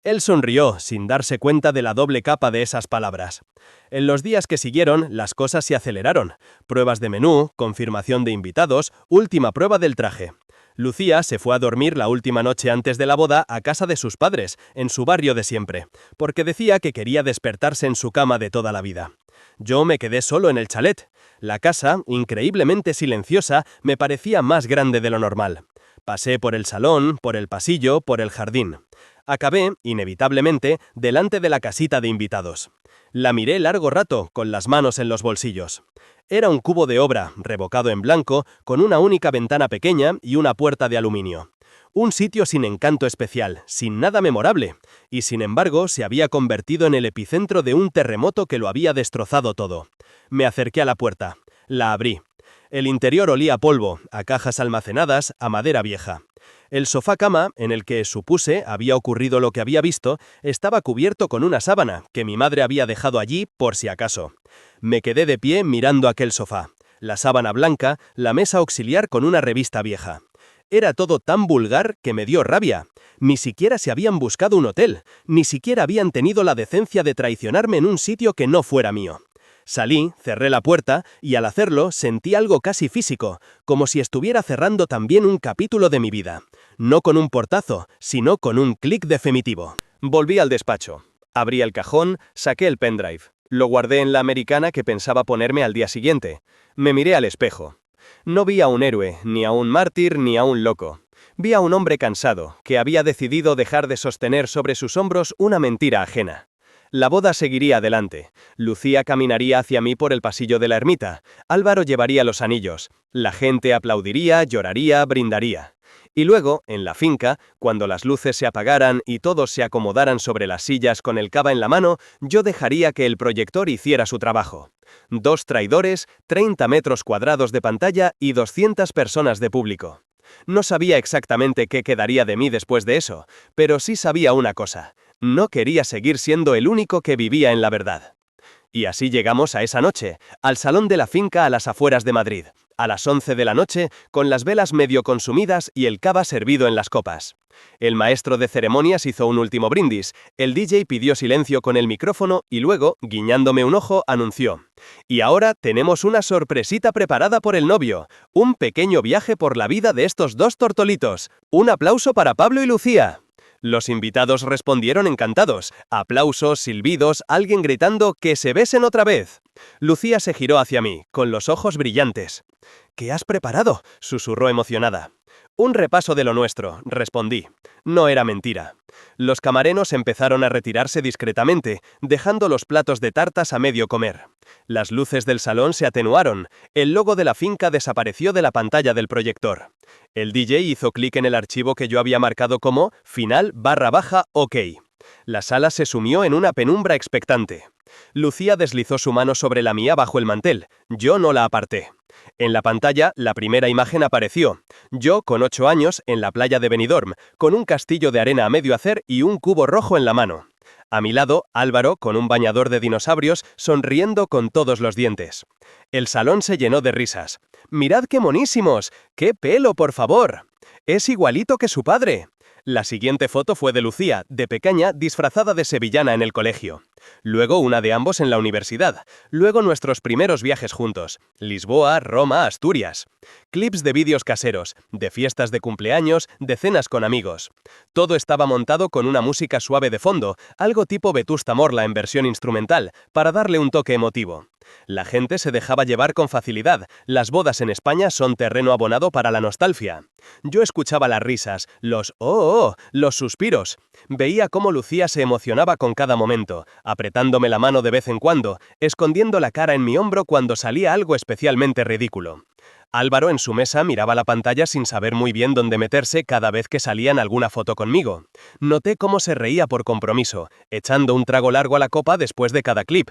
Él sonrió, sin darse cuenta de la doble capa de esas palabras. En los días que siguieron, las cosas se aceleraron. Pruebas de menú, confirmación de invitados, última prueba del traje. Lucía se fue a dormir la última noche antes de la boda a casa de sus padres, en su barrio de siempre, porque decía que quería despertarse en su cama de toda la vida. Yo me quedé solo en el chalet. La casa, increíblemente silenciosa, me parecía más grande de lo normal. Pasé por el salón, por el pasillo, por el jardín. Acabé, inevitablemente, delante de la casita de invitados. La miré largo rato, con las manos en los bolsillos. Era un cubo de obra, revocado en blanco, con una única ventana pequeña y una puerta de aluminio. Un sitio sin encanto especial, sin nada memorable, y sin embargo se había convertido en el epicentro de un terremoto que lo había destrozado todo. Me acerqué a la puerta. La abrí. El interior olía a polvo, a cajas almacenadas, a madera vieja. El sofá-cama, en el que, supuse, había ocurrido lo que había visto, estaba cubierto con una sábana, que mi madre había dejado allí por si acaso. Me quedé de pie mirando aquel sofá. La sábana blanca, la mesa auxiliar con una revista vieja. Era todo tan vulgar que me dio rabia. Ni siquiera se habían buscado un hotel, ni siquiera habían tenido la decencia de traicionarme en un sitio que no fuera mío. Salí, cerré la puerta, y al hacerlo sentí algo casi físico, como si estuviera cerrando también un capítulo de mi vida. No con un portazo, sino con un clic definitivo. Volví al despacho. Abrí el cajón, saqué el pendrive. Lo guardé en la americana que pensaba ponerme al día siguiente. Me miré al espejo. No vi a un héroe, ni a un mártir, ni a un loco. Vi a un hombre cansado, que había decidido dejar de sostener sobre sus hombros una mentira ajena. La boda seguiría adelante. Lucía caminaría hacia mí por el pasillo de la ermita. Álvaro llevaría los anillos. La gente aplaudiría, lloraría, brindaría. Y luego, en la finca, cuando las luces se apagaran y todos se acomodaran sobre las sillas con el cava en la mano, yo dejaría que el proyector hiciera su trabajo. 2 traidores, 30 metros cuadrados de pantalla y 200 personas de público. No sabía exactamente qué quedaría de mí después de eso, pero sí sabía una cosa: no quería seguir siendo el único que vivía en la verdad. Y así llegamos a esa noche, al salón de la finca a las afueras de Madrid, a las 11 de la noche, con las velas medio consumidas y el cava servido en las copas. El maestro de ceremonias hizo un último brindis, el DJ pidió silencio con el micrófono y luego, guiñándome un ojo, anunció: «Y ahora tenemos una sorpresita preparada por el novio, un pequeño viaje por la vida de estos 2 tortolitos. Un aplauso para Pablo y Lucía». Los invitados respondieron encantados. Aplausos, silbidos, alguien gritando «¡Que se besen otra vez!». Lucía se giró hacia mí, con los ojos brillantes. «¿Qué has preparado?», susurró emocionada. «Un repaso de lo nuestro», respondí. No era mentira. Los camareros empezaron a retirarse discretamente, dejando los platos de tartas a medio comer. Las luces del salón se atenuaron, el logo de la finca desapareció de la pantalla del proyector. El DJ hizo clic en el archivo que yo había marcado como final_OK. La sala se sumió en una penumbra expectante. Lucía deslizó su mano sobre la mía bajo el mantel, yo no la aparté. En la pantalla, la primera imagen apareció. Yo, con 8 años, en la playa de Benidorm, con un castillo de arena a medio hacer y un cubo rojo en la mano. A mi lado, Álvaro, con un bañador de dinosaurios, sonriendo con todos los dientes. El salón se llenó de risas. «¡Mirad qué monísimos! ¡Qué pelo, por favor! ¡Es igualito que su padre!». La siguiente foto fue de Lucía, de pequeña, disfrazada de sevillana en el colegio. Luego una de ambos en la universidad. Luego nuestros primeros viajes juntos. Lisboa, Roma, Asturias. Clips de vídeos caseros, de fiestas de cumpleaños, de cenas con amigos. Todo estaba montado con una música suave de fondo, algo tipo Vetusta Morla en versión instrumental, para darle un toque emotivo. La gente se dejaba llevar con facilidad. Las bodas en España son terreno abonado para la nostalgia. Yo escuchaba las risas, los «oh, oh», los suspiros. Veía cómo Lucía se emocionaba con cada momento, apretándome la mano de vez en cuando, escondiendo la cara en mi hombro cuando salía algo especialmente ridículo. Álvaro en su mesa miraba la pantalla sin saber muy bien dónde meterse cada vez que salía en alguna foto conmigo. Noté cómo se reía por compromiso, echando un trago largo a la copa después de cada clip.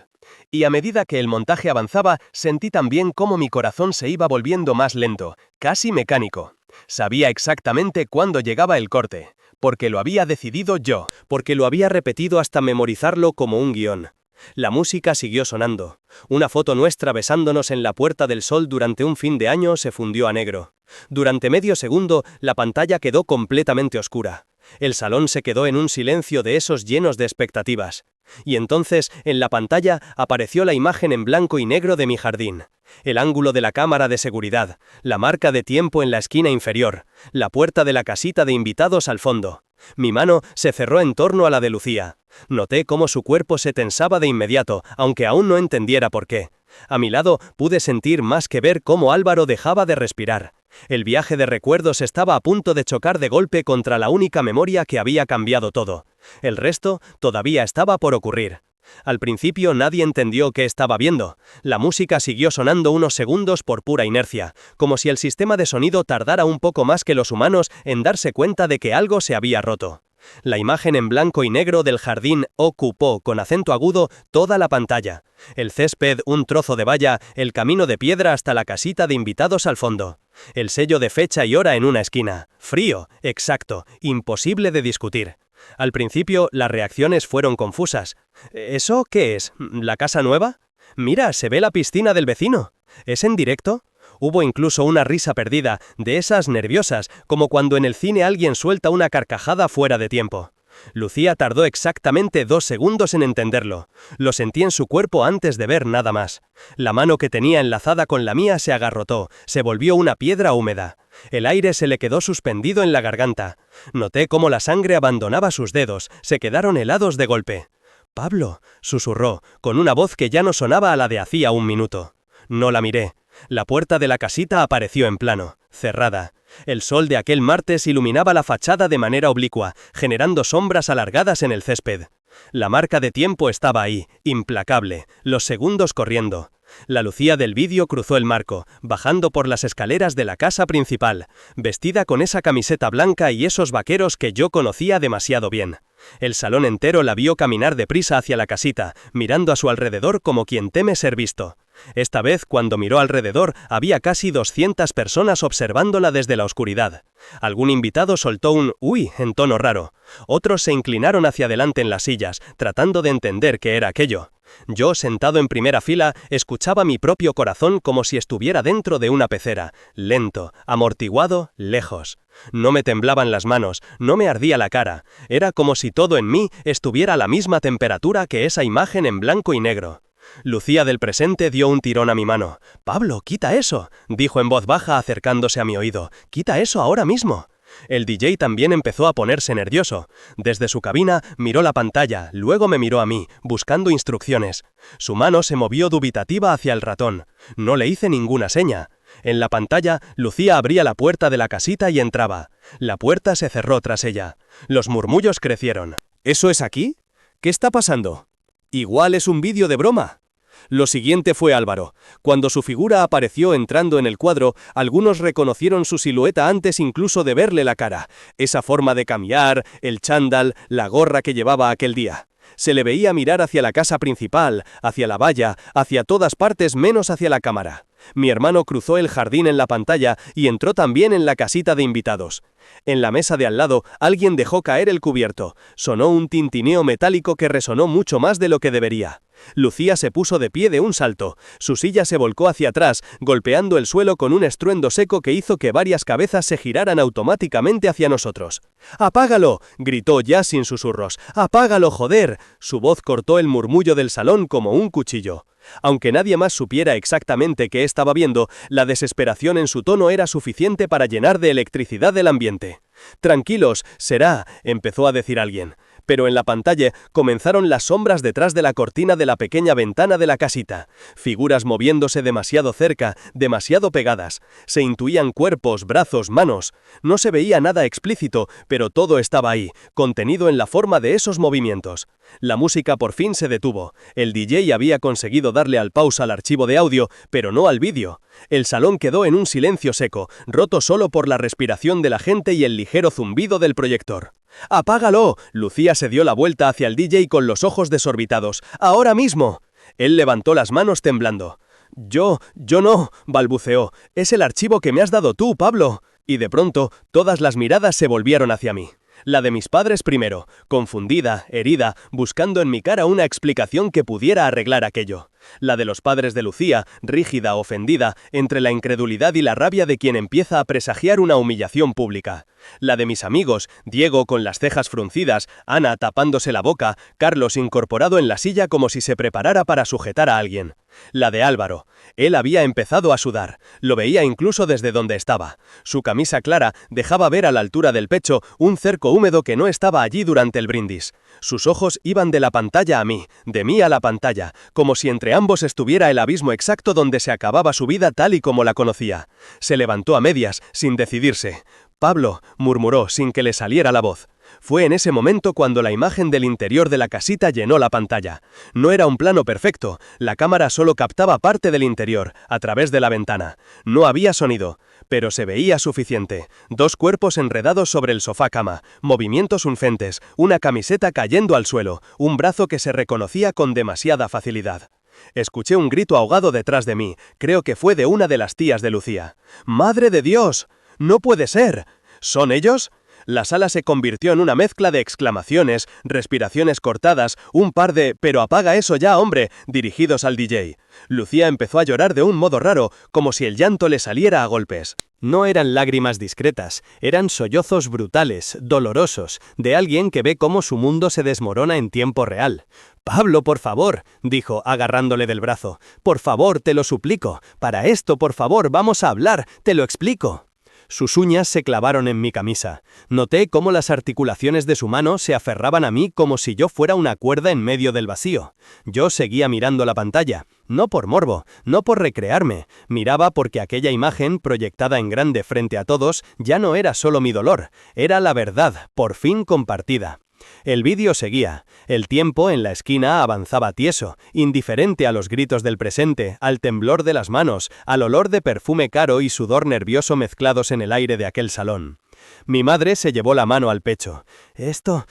Y a medida que el montaje avanzaba, sentí también cómo mi corazón se iba volviendo más lento, casi mecánico. Sabía exactamente cuándo llegaba el corte, porque lo había decidido yo, porque lo había repetido hasta memorizarlo como un guión. La música siguió sonando. Una foto nuestra besándonos en la Puerta del Sol durante un fin de año se fundió a negro. Durante medio segundo, la pantalla quedó completamente oscura. El salón se quedó en un silencio de esos llenos de expectativas. Y entonces, en la pantalla, apareció la imagen en blanco y negro de mi jardín. El ángulo de la cámara de seguridad, la marca de tiempo en la esquina inferior, la puerta de la casita de invitados al fondo. Mi mano se cerró en torno a la de Lucía. Noté cómo su cuerpo se tensaba de inmediato, aunque aún no entendiera por qué. A mi lado pude sentir más que ver cómo Álvaro dejaba de respirar. El viaje de recuerdos estaba a punto de chocar de golpe contra la única memoria que había cambiado todo. El resto todavía estaba por ocurrir. Al principio nadie entendió qué estaba viendo. La música siguió sonando unos segundos por pura inercia, como si el sistema de sonido tardara un poco más que los humanos en darse cuenta de que algo se había roto. La imagen en blanco y negro del jardín ocupó, con acento agudo, toda la pantalla. El césped, un trozo de valla, el camino de piedra hasta la casita de invitados al fondo. El sello de fecha y hora en una esquina. Frío, exacto, imposible de discutir. Al principio, las reacciones fueron confusas. ¿Eso qué es? ¿La casa nueva? Mira, se ve la piscina del vecino. ¿Es en directo? Hubo incluso una risa perdida, de esas nerviosas, como cuando en el cine alguien suelta una carcajada fuera de tiempo. Lucía tardó exactamente 2 segundos en entenderlo. Lo sentí en su cuerpo antes de ver nada más. La mano que tenía enlazada con la mía se agarrotó, se volvió una piedra húmeda. El aire se le quedó suspendido en la garganta. Noté cómo la sangre abandonaba sus dedos, se quedaron helados de golpe. «Pablo», susurró, con una voz que ya no sonaba a la de hacía un minuto. No la miré. La puerta de la casita apareció en plano, cerrada. El sol de aquel martes iluminaba la fachada de manera oblicua, generando sombras alargadas en el césped. La marca de tiempo estaba ahí, implacable, los segundos corriendo. La Lucía del vídeo cruzó el marco, bajando por las escaleras de la casa principal, vestida con esa camiseta blanca y esos vaqueros que yo conocía demasiado bien. El salón entero la vio caminar deprisa hacia la casita, mirando a su alrededor como quien teme ser visto. Esta vez, cuando miró alrededor, había casi 200 personas observándola desde la oscuridad. Algún invitado soltó un «uy» en tono raro. Otros se inclinaron hacia adelante en las sillas, tratando de entender qué era aquello. Yo, sentado en primera fila, escuchaba mi propio corazón como si estuviera dentro de una pecera, lento, amortiguado, lejos. No me temblaban las manos, no me ardía la cara. Era como si todo en mí estuviera a la misma temperatura que esa imagen en blanco y negro. Lucía del presente dio un tirón a mi mano. «Pablo, quita eso», dijo en voz baja acercándose a mi oído. «Quita eso ahora mismo». El DJ también empezó a ponerse nervioso. Desde su cabina miró la pantalla, luego me miró a mí, buscando instrucciones. Su mano se movió dubitativa hacia el ratón. No le hice ninguna seña. En la pantalla, Lucía abría la puerta de la casita y entraba. La puerta se cerró tras ella. Los murmullos crecieron. ¿Eso es aquí? ¿Qué está pasando? Igual es un vídeo de broma. Lo siguiente fue Álvaro. Cuando su figura apareció entrando en el cuadro, algunos reconocieron su silueta antes incluso de verle la cara. Esa forma de cambiar, el chándal, la gorra que llevaba aquel día. Se le veía mirar hacia la casa principal, hacia la valla, hacia todas partes menos hacia la cámara. Mi hermano cruzó el jardín en la pantalla y entró también en la casita de invitados. En la mesa de al lado, alguien dejó caer el cubierto. Sonó un tintineo metálico que resonó mucho más de lo que debería. Lucía se puso de pie de un salto. Su silla se volcó hacia atrás, golpeando el suelo con un estruendo seco que hizo que varias cabezas se giraran automáticamente hacia nosotros. «¡Apágalo!», gritó ya sin susurros. «¡Apágalo, joder!». Su voz cortó el murmullo del salón como un cuchillo. Aunque nadie más supiera exactamente qué estaba viendo, la desesperación en su tono era suficiente para llenar de electricidad el ambiente. «Tranquilos, será», empezó a decir alguien. Pero en la pantalla comenzaron las sombras detrás de la cortina de la pequeña ventana de la casita. Figuras moviéndose demasiado cerca, demasiado pegadas. Se intuían cuerpos, brazos, manos. No se veía nada explícito, pero todo estaba ahí, contenido en la forma de esos movimientos. La música por fin se detuvo. El DJ había conseguido darle al pausa al archivo de audio, pero no al vídeo. El salón quedó en un silencio seco, roto solo por la respiración de la gente y el ligero zumbido del proyector. «¡Apágalo!». Lucía se dio la vuelta hacia el DJ con los ojos desorbitados. «¡Ahora mismo!». Él levantó las manos temblando. Yo no», balbuceó. «Es el archivo que me has dado tú, Pablo». Y de pronto, todas las miradas se volvieron hacia mí. La de mis padres primero, confundida, herida, buscando en mi cara una explicación que pudiera arreglar aquello. La de los padres de Lucía, rígida, ofendida, entre la incredulidad y la rabia de quien empieza a presagiar una humillación pública. La de mis amigos, Diego con las cejas fruncidas, Ana tapándose la boca, Carlos incorporado en la silla como si se preparara para sujetar a alguien. La de Álvaro. Él había empezado a sudar. Lo veía incluso desde donde estaba. Su camisa clara dejaba ver a la altura del pecho un cerco húmedo que no estaba allí durante el brindis. Sus ojos iban de la pantalla a mí, de mí a la pantalla, como si entre ambos estuviera el abismo exacto donde se acababa su vida tal y como la conocía. Se levantó a medias, sin decidirse. «Pablo», murmuró sin que le saliera la voz. Fue en ese momento cuando la imagen del interior de la casita llenó la pantalla. No era un plano perfecto, la cámara solo captaba parte del interior, a través de la ventana. No había sonido, pero se veía suficiente. Dos cuerpos enredados sobre el sofá-cama, movimientos unfentes, una camiseta cayendo al suelo, un brazo que se reconocía con demasiada facilidad. Escuché un grito ahogado detrás de mí, creo que fue de una de las tías de Lucía. «¡Madre de Dios! ¡No puede ser! ¿Son ellos?». La sala se convirtió en una mezcla de exclamaciones, respiraciones cortadas, un par de «pero apaga eso ya, hombre», dirigidos al DJ. Lucía empezó a llorar de un modo raro, como si el llanto le saliera a golpes. No eran lágrimas discretas, eran sollozos brutales, dolorosos, de alguien que ve cómo su mundo se desmorona en tiempo real. «Pablo, por favor», dijo, agarrándole del brazo. «Por favor, te lo suplico. Para esto, por favor, vamos a hablar, te lo explico». Sus uñas se clavaron en mi camisa. Noté cómo las articulaciones de su mano se aferraban a mí como si yo fuera una cuerda en medio del vacío. Yo seguía mirando la pantalla. No por morbo, no por recrearme. Miraba porque aquella imagen, proyectada en grande frente a todos, ya no era solo mi dolor. Era la verdad, por fin compartida. El vídeo seguía. El tiempo en la esquina avanzaba tieso, indiferente a los gritos del presente, al temblor de las manos, al olor de perfume caro y sudor nervioso mezclados en el aire de aquel salón. Mi madre se llevó la mano al pecho. Esto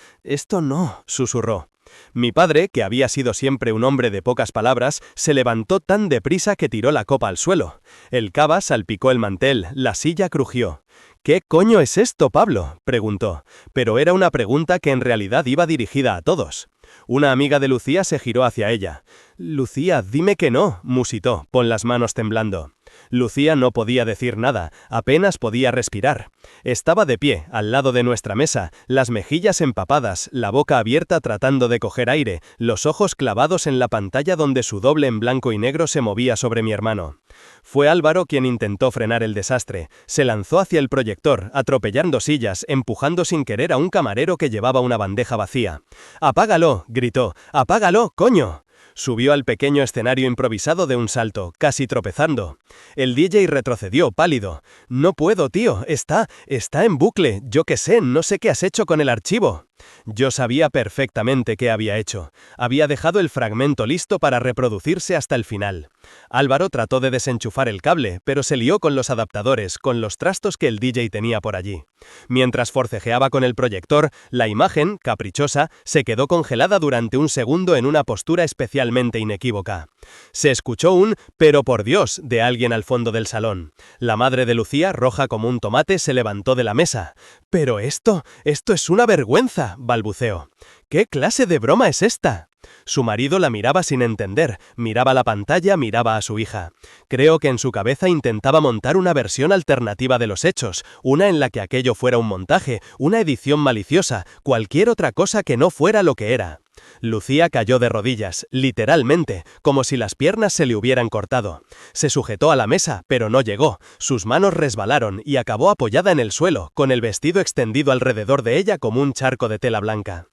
no, susurró. Mi padre, que había sido siempre un hombre de pocas palabras, se levantó tan deprisa que tiró la copa al suelo. El cava salpicó el mantel, la silla crujió. «¿Qué coño es esto, Pablo?», preguntó, pero era una pregunta que en realidad iba dirigida a todos. Una amiga de Lucía se giró hacia ella. «Lucía, dime que no», musitó, con las manos temblando. Lucía no podía decir nada, apenas podía respirar. Estaba de pie, al lado de nuestra mesa, las mejillas empapadas, la boca abierta tratando de coger aire, los ojos clavados en la pantalla donde su doble en blanco y negro se movía sobre mi hermano. Fue Álvaro quien intentó frenar el desastre. Se lanzó hacia el proyector, atropellando sillas, empujando sin querer a un camarero que llevaba una bandeja vacía. «¡Apágalo!», gritó. «¡Apágalo, coño!». Subió al pequeño escenario improvisado de un salto, casi tropezando. El DJ retrocedió, pálido. «No puedo, tío, está en bucle, yo qué sé, no sé qué has hecho con el archivo». Yo sabía perfectamente qué había hecho. Había dejado el fragmento listo para reproducirse hasta el final. Álvaro trató de desenchufar el cable, pero se lió con los adaptadores, con los trastos que el DJ tenía por allí. Mientras forcejeaba con el proyector, la imagen, caprichosa, se quedó congelada durante un segundo en una postura especialmente inequívoca. Se escuchó un «pero por Dios» de alguien al fondo del salón. La madre de Lucía, roja como un tomate, se levantó de la mesa. «¡Pero esto es una vergüenza!», balbuceó. «¿Qué clase de broma es esta?». Su marido la miraba sin entender, miraba la pantalla, miraba a su hija. Creo que en su cabeza intentaba montar una versión alternativa de los hechos, una en la que aquello fuera un montaje, una edición maliciosa, cualquier otra cosa que no fuera lo que era. Lucía cayó de rodillas, literalmente, como si las piernas se le hubieran cortado. Se sujetó a la mesa, pero no llegó. Sus manos resbalaron y acabó apoyada en el suelo, con el vestido extendido alrededor de ella como un charco de tela blanca.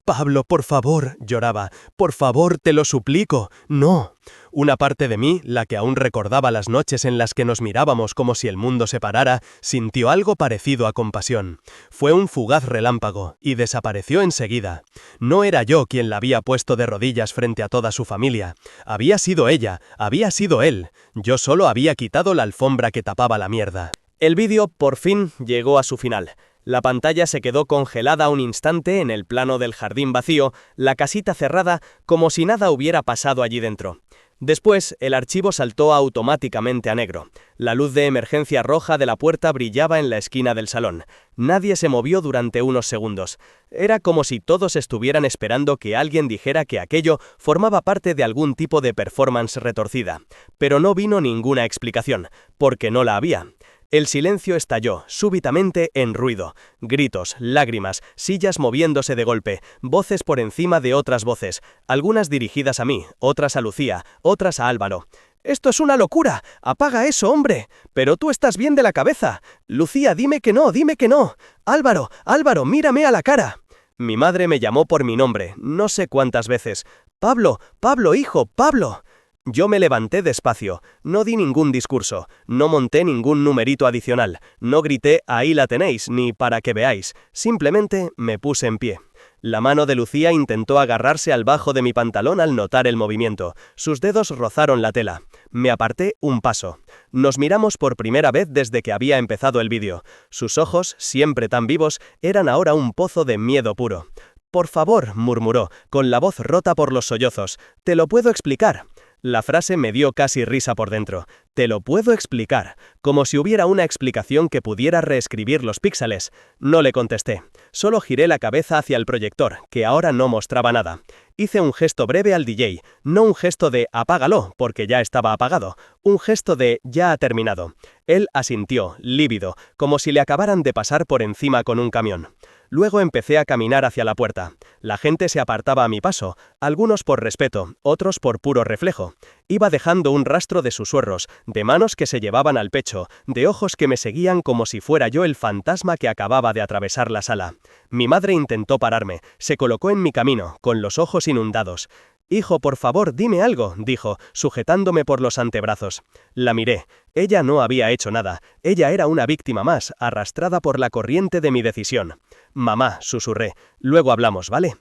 «Pablo, por favor», lloraba, «por favor, te lo suplico, no». Una parte de mí, la que aún recordaba las noches en las que nos mirábamos como si el mundo se parara, sintió algo parecido a compasión. Fue un fugaz relámpago, y desapareció enseguida. No era yo quien la había puesto de rodillas frente a toda su familia. Había sido ella, había sido él. Yo solo había quitado la alfombra que tapaba la mierda. El vídeo, por fin, llegó a su final. La pantalla se quedó congelada un instante en el plano del jardín vacío, la casita cerrada, como si nada hubiera pasado allí dentro. Después, el archivo saltó automáticamente a negro. La luz de emergencia roja de la puerta brillaba en la esquina del salón. Nadie se movió durante unos segundos. Era como si todos estuvieran esperando que alguien dijera que aquello formaba parte de algún tipo de performance retorcida. Pero no vino ninguna explicación, porque no la había. El silencio estalló, súbitamente, en ruido. Gritos, lágrimas, sillas moviéndose de golpe, voces por encima de otras voces, algunas dirigidas a mí, otras a Lucía, otras a Álvaro. «¡Esto es una locura! ¡Apaga eso, hombre! ¡Pero tú estás bien de la cabeza! Lucía, dime que no, dime que no! Álvaro, Álvaro, mírame a la cara». Mi madre me llamó por mi nombre, no sé cuántas veces. «Pablo, Pablo, hijo, Pablo». Yo me levanté despacio, no di ningún discurso, no monté ningún numerito adicional, no grité «ahí la tenéis» ni «para que veáis», simplemente me puse en pie. La mano de Lucía intentó agarrarse al bajo de mi pantalón al notar el movimiento. Sus dedos rozaron la tela. Me aparté un paso. Nos miramos por primera vez desde que había empezado el vídeo. Sus ojos, siempre tan vivos, eran ahora un pozo de miedo puro. «Por favor», murmuró, con la voz rota por los sollozos, «te lo puedo explicar». La frase me dio casi risa por dentro. «Te lo puedo explicar», como si hubiera una explicación que pudiera reescribir los píxeles. No le contesté. Solo giré la cabeza hacia el proyector, que ahora no mostraba nada. Hice un gesto breve al DJ, no un gesto de «apágalo», porque ya estaba apagado, un gesto de «ya ha terminado». Él asintió, lívido, como si le acabaran de pasar por encima con un camión. Luego empecé a caminar hacia la puerta. La gente se apartaba a mi paso, algunos por respeto, otros por puro reflejo. Iba dejando un rastro de susurros, de manos que se llevaban al pecho, de ojos que me seguían como si fuera yo el fantasma que acababa de atravesar la sala. Mi madre intentó pararme, se colocó en mi camino, con los ojos inundados. Hijo, por favor, dime algo, dijo, sujetándome por los antebrazos. La miré. Ella no había hecho nada. Ella era una víctima más, arrastrada por la corriente de mi decisión. Mamá, susurré. Luego hablamos, ¿vale?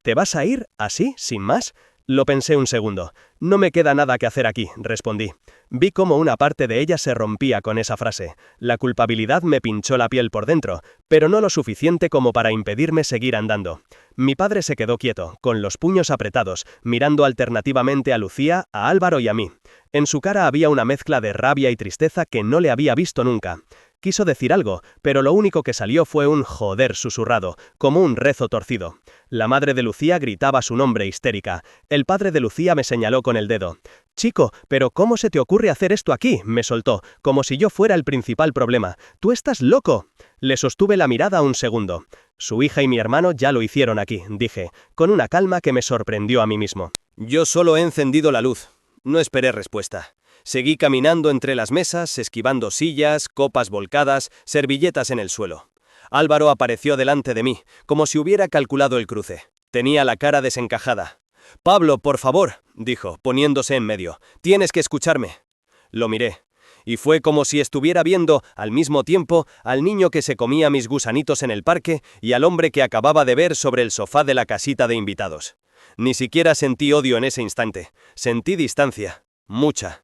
¿Te vas a ir, así, sin más? Lo pensé un segundo. No me queda nada que hacer aquí, respondí. Vi cómo una parte de ella se rompía con esa frase. La culpabilidad me pinchó la piel por dentro, pero no lo suficiente como para impedirme seguir andando. Mi padre se quedó quieto, con los puños apretados, mirando alternativamente a Lucía, a Álvaro y a mí. En su cara había una mezcla de rabia y tristeza que no le había visto nunca. Quiso decir algo, pero lo único que salió fue un joder susurrado, como un rezo torcido. La madre de Lucía gritaba su nombre histérica. El padre de Lucía me señaló con el dedo. «Chico, pero ¿cómo se te ocurre hacer esto aquí?», me soltó, como si yo fuera el principal problema. «¡Tú estás loco!». Le sostuve la mirada un segundo. «Su hija y mi hermano ya lo hicieron aquí», dije, con una calma que me sorprendió a mí mismo. Yo solo he encendido la luz. No esperé respuesta. Seguí caminando entre las mesas, esquivando sillas, copas volcadas, servilletas en el suelo. Álvaro apareció delante de mí, como si hubiera calculado el cruce. Tenía la cara desencajada. «Pablo, por favor», dijo, poniéndose en medio. «Tienes que escucharme». Lo miré. Y fue como si estuviera viendo, al mismo tiempo, al niño que se comía mis gusanitos en el parque y al hombre que acababa de ver sobre el sofá de la casita de invitados. Ni siquiera sentí odio en ese instante. Sentí distancia. Mucha.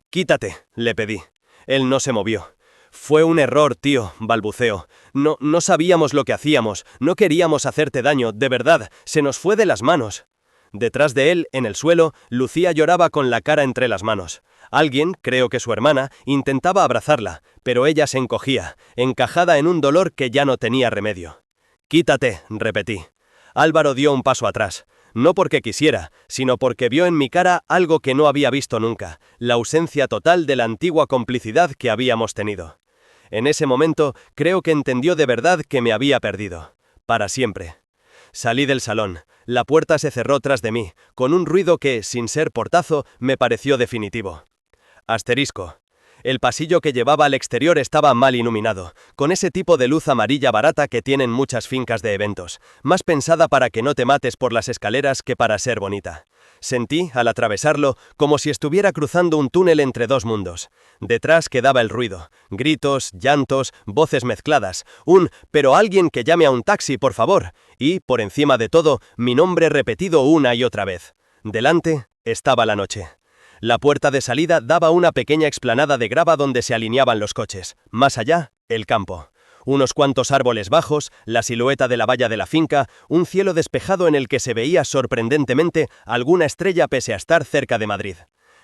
«Quítate», le pedí. Él no se movió. «Fue un error, tío», balbuceó. No sabíamos lo que hacíamos. No queríamos hacerte daño, de verdad. Se nos fue de las manos». Detrás de él, en el suelo, Lucía lloraba con la cara entre las manos. Alguien, creo que su hermana, intentaba abrazarla, pero ella se encogía, encajada en un dolor que ya no tenía remedio. «Quítate», repetí. Álvaro dio un paso atrás. No porque quisiera, sino porque vio en mi cara algo que no había visto nunca, la ausencia total de la antigua complicidad que habíamos tenido. En ese momento, creo que entendió de verdad que me había perdido. Para siempre. Salí del salón. La puerta se cerró tras de mí, con un ruido que, sin ser portazo, me pareció definitivo. Asterisco. El pasillo que llevaba al exterior estaba mal iluminado, con ese tipo de luz amarilla barata que tienen muchas fincas de eventos, más pensada para que no te mates por las escaleras que para ser bonita. Sentí, al atravesarlo, como si estuviera cruzando un túnel entre dos mundos. Detrás quedaba el ruido, gritos, llantos, voces mezcladas, «pero alguien que llame a un taxi, por favor», y, por encima de todo, mi nombre repetido una y otra vez. Delante estaba la noche. La puerta de salida daba una pequeña explanada de grava donde se alineaban los coches. Más allá, el campo. Unos cuantos árboles bajos, la silueta de la valla de la finca, un cielo despejado en el que se veía sorprendentemente alguna estrella pese a estar cerca de Madrid.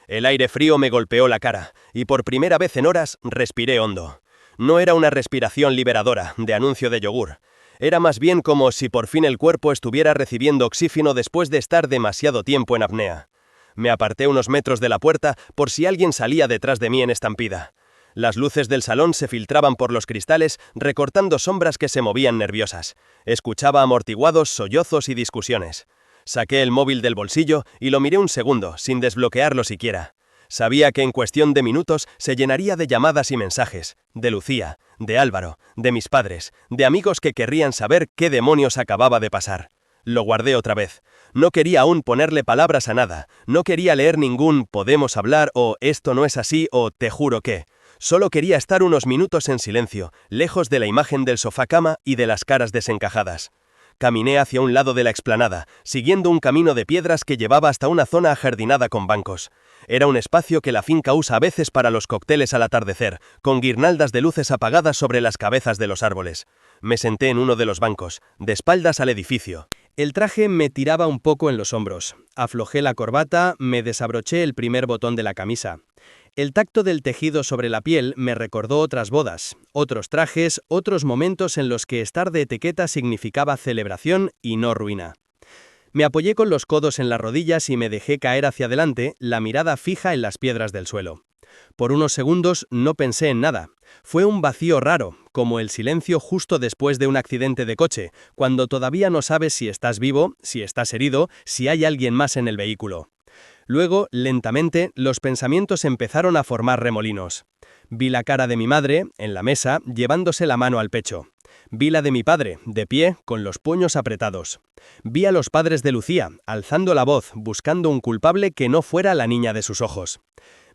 El aire frío me golpeó la cara, y por primera vez en horas respiré hondo. No era una respiración liberadora, de anuncio de yogur. Era más bien como si por fin el cuerpo estuviera recibiendo oxígeno después de estar demasiado tiempo en apnea. Me aparté unos metros de la puerta por si alguien salía detrás de mí en estampida. Las luces del salón se filtraban por los cristales, recortando sombras que se movían nerviosas. Escuchaba amortiguados sollozos y discusiones. Saqué el móvil del bolsillo y lo miré un segundo, sin desbloquearlo siquiera. Sabía que en cuestión de minutos se llenaría de llamadas y mensajes, de Lucía, de Álvaro, de mis padres, de amigos que querrían saber qué demonios acababa de pasar. Lo guardé otra vez. No quería aún ponerle palabras a nada, no quería leer ningún «podemos hablar» o «esto no es así» o «te juro que». Solo quería estar unos minutos en silencio, lejos de la imagen del sofá-cama y de las caras desencajadas. Caminé hacia un lado de la explanada, siguiendo un camino de piedras que llevaba hasta una zona ajardinada con bancos. Era un espacio que la finca usa a veces para los cócteles al atardecer, con guirnaldas de luces apagadas sobre las cabezas de los árboles. Me senté en uno de los bancos, de espaldas al edificio. El traje me tiraba un poco en los hombros. Aflojé la corbata, me desabroché el primer botón de la camisa. El tacto del tejido sobre la piel me recordó otras bodas, otros trajes, otros momentos en los que estar de etiqueta significaba celebración y no ruina. Me apoyé con los codos en las rodillas y me dejé caer hacia adelante, la mirada fija en las piedras del suelo. Por unos segundos no pensé en nada. Fue un vacío raro, como el silencio justo después de un accidente de coche, cuando todavía no sabes si estás vivo, si estás herido, si hay alguien más en el vehículo. Luego, lentamente, los pensamientos empezaron a formar remolinos. Vi la cara de mi madre, en la mesa, llevándose la mano al pecho. Vi la de mi padre, de pie, con los puños apretados. Vi a los padres de Lucía, alzando la voz, buscando un culpable que no fuera la niña de sus ojos.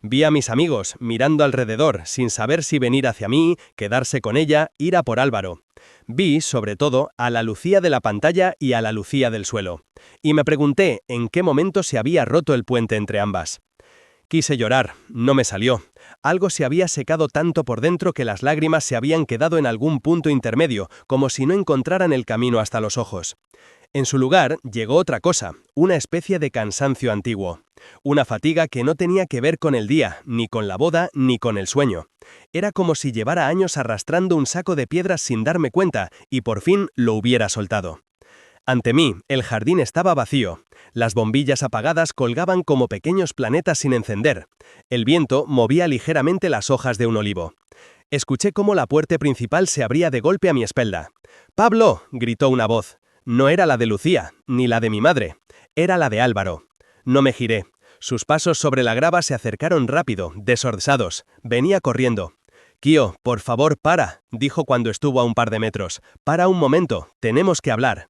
Vi a mis amigos, mirando alrededor, sin saber si venir hacia mí, quedarse con ella, ir a por Álvaro. Vi, sobre todo, a la Lucía de la pantalla y a la Lucía del suelo. Y me pregunté en qué momento se había roto el puente entre ambas. Quise llorar, no me salió. Algo se había secado tanto por dentro que las lágrimas se habían quedado en algún punto intermedio, como si no encontraran el camino hasta los ojos. En su lugar llegó otra cosa, una especie de cansancio antiguo. Una fatiga que no tenía que ver con el día, ni con la boda, ni con el sueño. Era como si llevara años arrastrando un saco de piedras sin darme cuenta, y por fin lo hubiera soltado. Ante mí, el jardín estaba vacío. Las bombillas apagadas colgaban como pequeños planetas sin encender. El viento movía ligeramente las hojas de un olivo. Escuché cómo la puerta principal se abría de golpe a mi espalda. «¡Pablo!», gritó una voz. No era la de Lucía, ni la de mi madre. Era la de Álvaro. No me giré. Sus pasos sobre la grava se acercaron rápido, desordenados. Venía corriendo. «Kio, por favor, para», dijo cuando estuvo a un par de metros. «Para un momento, tenemos que hablar».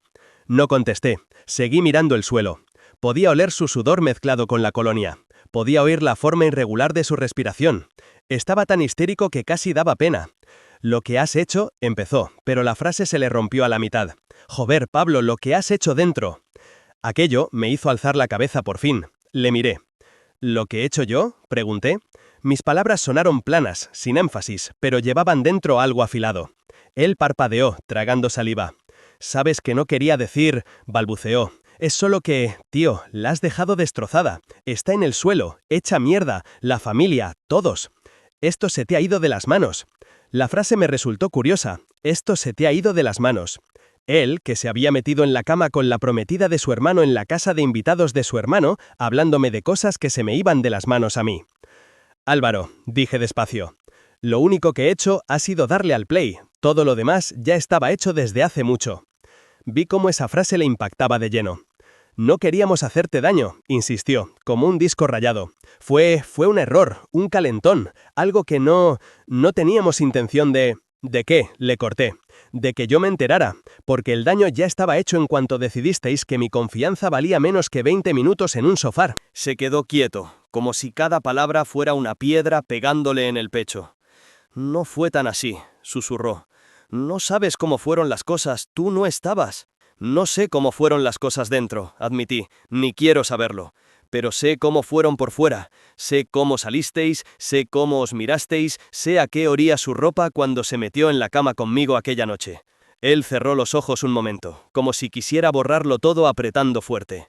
No contesté. Seguí mirando el suelo. Podía oler su sudor mezclado con la colonia. Podía oír la forma irregular de su respiración. Estaba tan histérico que casi daba pena. «Lo que has hecho», empezó, pero la frase se le rompió a la mitad. «Joder, Pablo, lo que has hecho dentro». Aquello me hizo alzar la cabeza por fin. Le miré. «¿Lo que he hecho yo?», pregunté. Mis palabras sonaron planas, sin énfasis, pero llevaban dentro algo afilado. Él parpadeó, tragando saliva. «Sabes que no quería decir», balbuceó. «Es solo que, tío, la has dejado destrozada. Está en el suelo, hecha mierda, la familia, todos. Esto se te ha ido de las manos». La frase me resultó curiosa. «Esto se te ha ido de las manos». Él, que se había metido en la cama con la prometida de su hermano en la casa de invitados de su hermano, hablándome de cosas que se me iban de las manos a mí. «Álvaro», dije despacio. «Lo único que he hecho ha sido darle al play. Todo lo demás ya estaba hecho desde hace mucho». Vi cómo esa frase le impactaba de lleno. «No queríamos hacerte daño», insistió, como un disco rayado. Fue un error, un calentón, algo que no teníamos intención de... «¿De qué?», le corté. «De que yo me enterara, porque el daño ya estaba hecho en cuanto decidisteis que mi confianza valía menos que 20 minutos en un sofá». Se quedó quieto, como si cada palabra fuera una piedra pegándole en el pecho. «No fue tan así», susurró. «No sabes cómo fueron las cosas, tú no estabas». «No sé cómo fueron las cosas dentro», admití, «ni quiero saberlo. Pero sé cómo fueron por fuera, sé cómo salisteis, sé cómo os mirasteis, sé a qué olía su ropa cuando se metió en la cama conmigo aquella noche». Él cerró los ojos un momento, como si quisiera borrarlo todo apretando fuerte.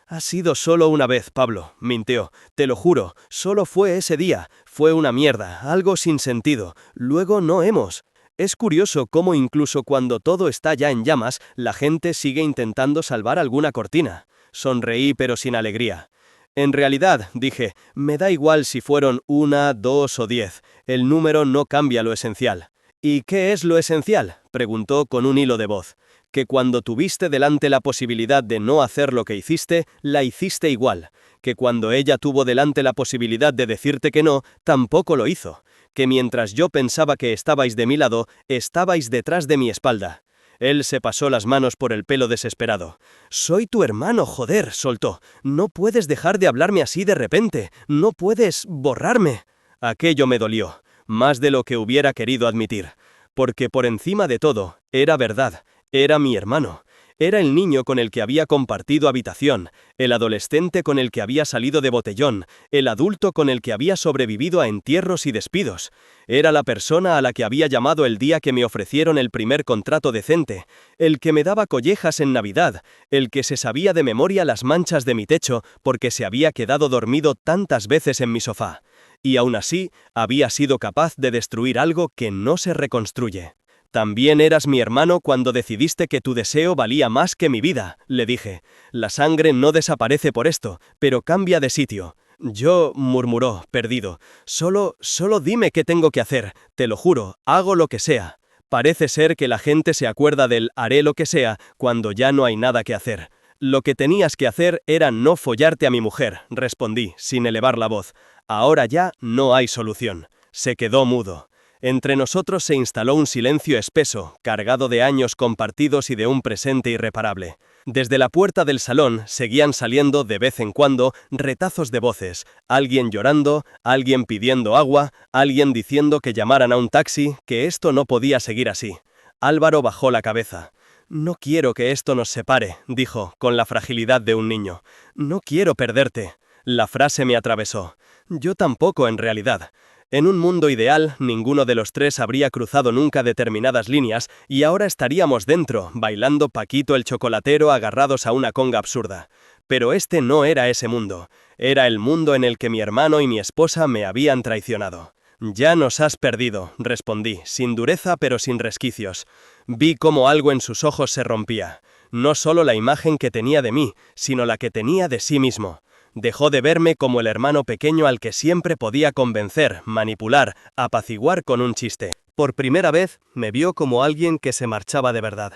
«Ha sido solo una vez, Pablo», mintió, «te lo juro, solo fue ese día, fue una mierda, algo sin sentido, luego no hemos». Es curioso cómo incluso cuando todo está ya en llamas, la gente sigue intentando salvar alguna cortina. Sonreí pero sin alegría. «En realidad», dije, «me da igual si fueron 1, 2 o 10, el número no cambia lo esencial». «¿Y qué es lo esencial?», preguntó con un hilo de voz. «Que cuando tuviste delante la posibilidad de no hacer lo que hiciste, la hiciste igual. Que cuando ella tuvo delante la posibilidad de decirte que no, tampoco lo hizo. Que mientras yo pensaba que estabais de mi lado, estabais detrás de mi espalda». Él se pasó las manos por el pelo desesperado. «Soy tu hermano, joder», soltó. «No puedes dejar de hablarme así de repente. No puedes borrarme». Aquello me dolió, más de lo que hubiera querido admitir. Porque por encima de todo, era verdad. Era mi hermano. Era el niño con el que había compartido habitación, el adolescente con el que había salido de botellón, el adulto con el que había sobrevivido a entierros y despidos. Era la persona a la que había llamado el día que me ofrecieron el primer contrato decente, el que me daba collejas en Navidad, el que se sabía de memoria las manchas de mi techo porque se había quedado dormido tantas veces en mi sofá. Y aún así, había sido capaz de destruir algo que no se reconstruye. «También eras mi hermano cuando decidiste que tu deseo valía más que mi vida», le dije. «La sangre no desaparece por esto, pero cambia de sitio». «Yo», murmuró, perdido, solo dime qué tengo que hacer, te lo juro, hago lo que sea». Parece ser que la gente se acuerda del «haré lo que sea» cuando ya no hay nada que hacer. Lo que tenías que hacer era no follarte a mi mujer, respondí, sin elevar la voz. Ahora ya no hay solución. Se quedó mudo. Entre nosotros se instaló un silencio espeso, cargado de años compartidos y de un presente irreparable. Desde la puerta del salón seguían saliendo de vez en cuando retazos de voces, alguien llorando, alguien pidiendo agua, alguien diciendo que llamaran a un taxi, que esto no podía seguir así. Álvaro bajó la cabeza. «No quiero que esto nos separe», dijo, con la fragilidad de un niño. «No quiero perderte». La frase me atravesó. Yo tampoco, en realidad. En un mundo ideal, ninguno de los tres habría cruzado nunca determinadas líneas y ahora estaríamos dentro, bailando Paquito el chocolatero agarrados a una conga absurda. Pero este no era ese mundo. Era el mundo en el que mi hermano y mi esposa me habían traicionado. «Ya nos has perdido», respondí, sin dureza pero sin resquicios. Vi cómo algo en sus ojos se rompía. No solo la imagen que tenía de mí, sino la que tenía de sí mismo. Dejó de verme como el hermano pequeño al que siempre podía convencer, manipular, apaciguar con un chiste. Por primera vez me vio como alguien que se marchaba de verdad.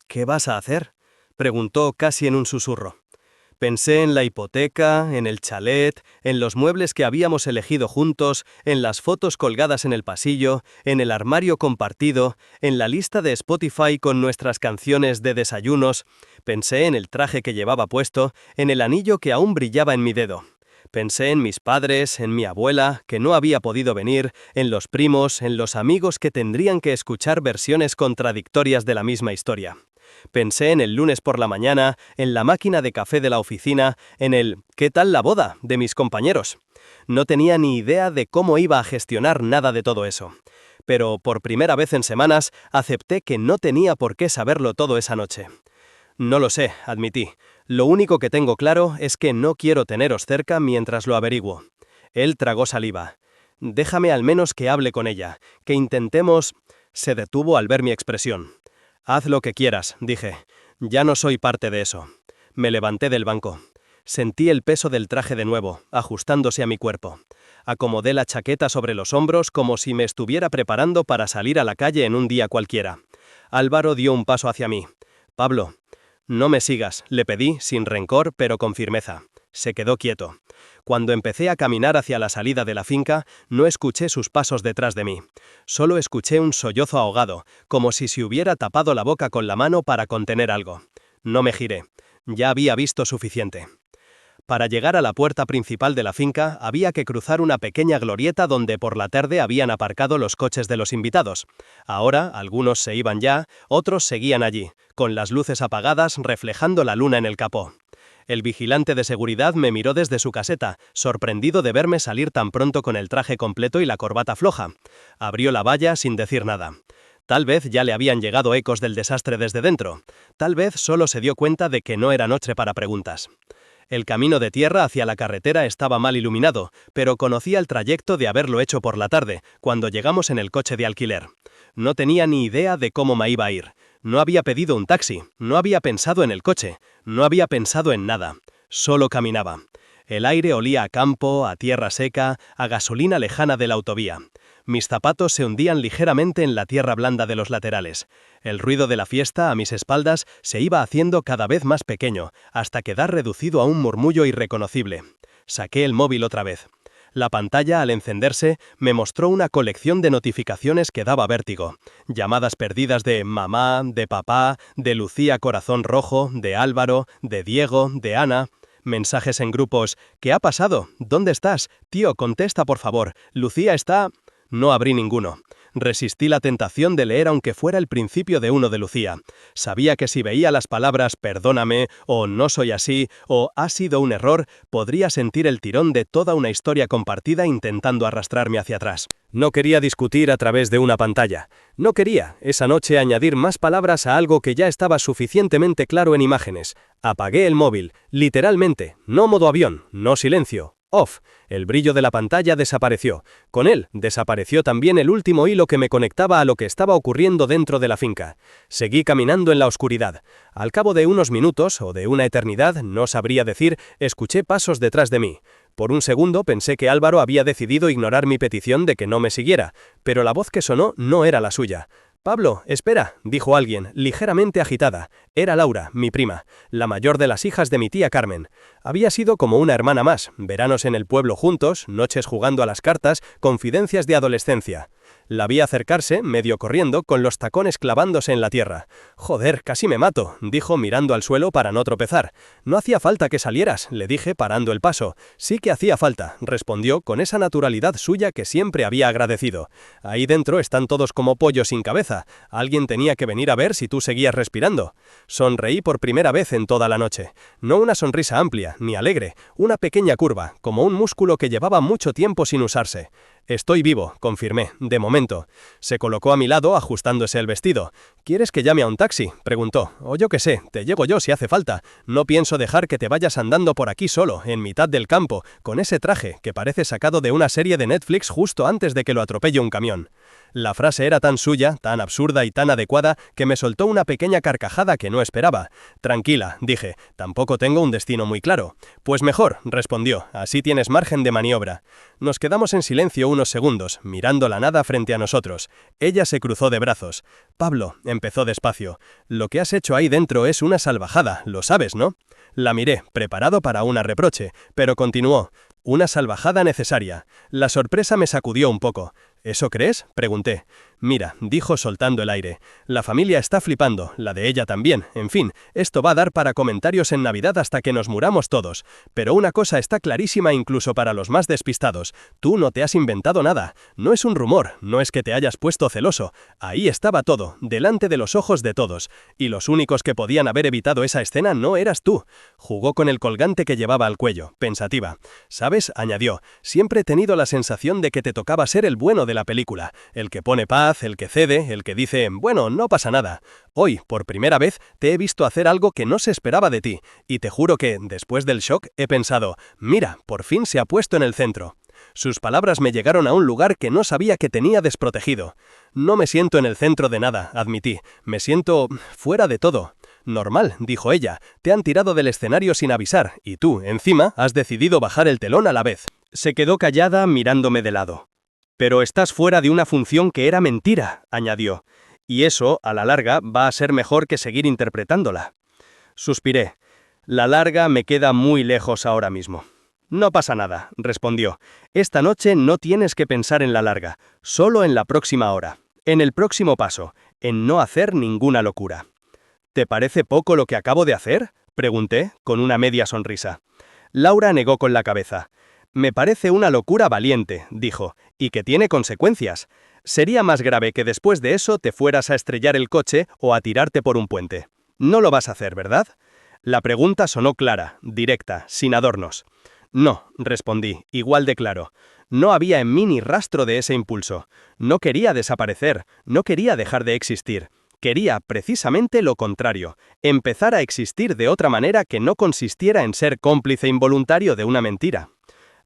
«¿Qué vas a hacer?», preguntó casi en un susurro. Pensé en la hipoteca, en el chalet, en los muebles que habíamos elegido juntos, en las fotos colgadas en el pasillo, en el armario compartido, en la lista de Spotify con nuestras canciones de desayunos. Pensé en el traje que llevaba puesto, en el anillo que aún brillaba en mi dedo. Pensé en mis padres, en mi abuela, que no había podido venir, en los primos, en los amigos que tendrían que escuchar versiones contradictorias de la misma historia. Pensé en el lunes por la mañana, en la máquina de café de la oficina, en el «¿qué tal la boda?», de mis compañeros. No tenía ni idea de cómo iba a gestionar nada de todo eso. Pero por primera vez en semanas acepté que no tenía por qué saberlo todo esa noche. «No lo sé», admití. «Lo único que tengo claro es que no quiero teneros cerca mientras lo averiguo». Él tragó saliva. «Déjame al menos que hable con ella, que intentemos...» Se detuvo al ver mi expresión. «Haz lo que quieras», dije. «Ya no soy parte de eso». Me levanté del banco. Sentí el peso del traje de nuevo, ajustándose a mi cuerpo. Acomodé la chaqueta sobre los hombros como si me estuviera preparando para salir a la calle en un día cualquiera. Álvaro dio un paso hacia mí. «Pablo». «No me sigas», le pedí, sin rencor, pero con firmeza. Se quedó quieto. Cuando empecé a caminar hacia la salida de la finca, no escuché sus pasos detrás de mí. Solo escuché un sollozo ahogado, como si se hubiera tapado la boca con la mano para contener algo. No me giré. Ya había visto suficiente. Para llegar a la puerta principal de la finca, había que cruzar una pequeña glorieta donde por la tarde habían aparcado los coches de los invitados. Ahora, algunos se iban ya, otros seguían allí, con las luces apagadas reflejando la luna en el capó. El vigilante de seguridad me miró desde su caseta, sorprendido de verme salir tan pronto con el traje completo y la corbata floja. Abrió la valla sin decir nada. Tal vez ya le habían llegado ecos del desastre desde dentro. Tal vez solo se dio cuenta de que no era noche para preguntas. El camino de tierra hacia la carretera estaba mal iluminado, pero conocía el trayecto de haberlo hecho por la tarde, cuando llegamos en el coche de alquiler. No tenía ni idea de cómo me iba a ir. No había pedido un taxi, no había pensado en el coche, no había pensado en nada. Solo caminaba. El aire olía a campo, a tierra seca, a gasolina lejana de la autovía. Mis zapatos se hundían ligeramente en la tierra blanda de los laterales. El ruido de la fiesta a mis espaldas se iba haciendo cada vez más pequeño, hasta quedar reducido a un murmullo irreconocible. Saqué el móvil otra vez. La pantalla, al encenderse, me mostró una colección de notificaciones que daba vértigo. Llamadas perdidas de mamá, de papá, de Lucía Corazón Rojo, de Álvaro, de Diego, de Ana. Mensajes en grupos. ¿Qué ha pasado? ¿Dónde estás? Tío, contesta por favor. Lucía está... No abrí ninguno. Resistí la tentación de leer aunque fuera el principio de uno de Lucía. Sabía que si veía las palabras «perdóname» o «no soy así» o «ha sido un error», podría sentir el tirón de toda una historia compartida intentando arrastrarme hacia atrás. No quería discutir a través de una pantalla. No quería, esa noche, añadir más palabras a algo que ya estaba suficientemente claro en imágenes. Apagué el móvil, literalmente, no modo avión, no silencio. Off. El brillo de la pantalla desapareció. Con él, desapareció también el último hilo que me conectaba a lo que estaba ocurriendo dentro de la finca. Seguí caminando en la oscuridad. Al cabo de unos minutos, o de una eternidad, no sabría decir, escuché pasos detrás de mí. Por un segundo pensé que Álvaro había decidido ignorar mi petición de que no me siguiera, pero la voz que sonó no era la suya. Pablo, espera, dijo alguien, ligeramente agitada. Era Laura, mi prima, la mayor de las hijas de mi tía Carmen. Había sido como una hermana más, veranos en el pueblo juntos, noches jugando a las cartas, confidencias de adolescencia. La vi acercarse, medio corriendo, con los tacones clavándose en la tierra. Joder, casi me mato, dijo mirando al suelo para no tropezar. No hacía falta que salieras, le dije parando el paso. Sí que hacía falta, respondió con esa naturalidad suya que siempre había agradecido. Ahí dentro están todos como pollos sin cabeza. Alguien tenía que venir a ver si tú seguías respirando. Sonreí por primera vez en toda la noche. No una sonrisa amplia, ni alegre, una pequeña curva, como un músculo que llevaba mucho tiempo sin usarse. Estoy vivo, confirmé, de momento. Se colocó a mi lado, ajustándose el vestido. ¿Quieres que llame a un taxi?, preguntó. O yo qué sé, te llego yo si hace falta. No pienso dejar que te vayas andando por aquí solo, en mitad del campo, con ese traje que parece sacado de una serie de Netflix justo antes de que lo atropelle un camión. La frase era tan suya, tan absurda y tan adecuada, que me soltó una pequeña carcajada que no esperaba. Tranquila, dije, tampoco tengo un destino muy claro. Pues mejor, respondió, así tienes margen de maniobra. Nos quedamos en silencio unos segundos, mirando la nada frente a nosotros. Ella se cruzó de brazos. Pablo, empezó despacio, lo que has hecho ahí dentro es una salvajada, lo sabes, ¿no? La miré, preparado para una reproche, pero continuó. Una salvajada necesaria. La sorpresa me sacudió un poco. ¿Eso crees?, pregunté. Mira, dijo soltando el aire. La familia está flipando, la de ella también. En fin, esto va a dar para comentarios en Navidad hasta que nos muramos todos. Pero una cosa está clarísima incluso para los más despistados. Tú no te has inventado nada. No es un rumor, no es que te hayas puesto celoso. Ahí estaba todo, delante de los ojos de todos. Y los únicos que podían haber evitado esa escena no eras tú. Jugó con el colgante que llevaba al cuello, pensativa. ¿Sabes?, añadió, siempre he tenido la sensación de que te tocaba ser el bueno de la película, el que pone paz, el que cede, el que dice, bueno, no pasa nada. Hoy, por primera vez, te he visto hacer algo que no se esperaba de ti, y te juro que, después del shock, he pensado, mira, por fin se ha puesto en el centro. Sus palabras me llegaron a un lugar que no sabía que tenía desprotegido. No me siento en el centro de nada, admití, me siento fuera de todo. Normal, dijo ella, te han tirado del escenario sin avisar, y tú, encima, has decidido bajar el telón a la vez. Se quedó callada mirándome de lado. Pero estás fuera de una función que era mentira, añadió, y eso, a la larga, va a ser mejor que seguir interpretándola. Suspiré. La larga me queda muy lejos ahora mismo. No pasa nada, respondió. Esta noche no tienes que pensar en la larga, solo en la próxima hora, en el próximo paso, en no hacer ninguna locura. ¿Te parece poco lo que acabo de hacer?, pregunté, con una media sonrisa. Laura negó con la cabeza. Me parece una locura valiente, dijo, y que tiene consecuencias. Sería más grave que después de eso te fueras a estrellar el coche o a tirarte por un puente. No lo vas a hacer, ¿verdad? La pregunta sonó clara, directa, sin adornos. No, respondí, igual de claro. No había en mí ni rastro de ese impulso. No quería desaparecer, no quería dejar de existir. Quería precisamente lo contrario, empezar a existir de otra manera que no consistiera en ser cómplice involuntario de una mentira.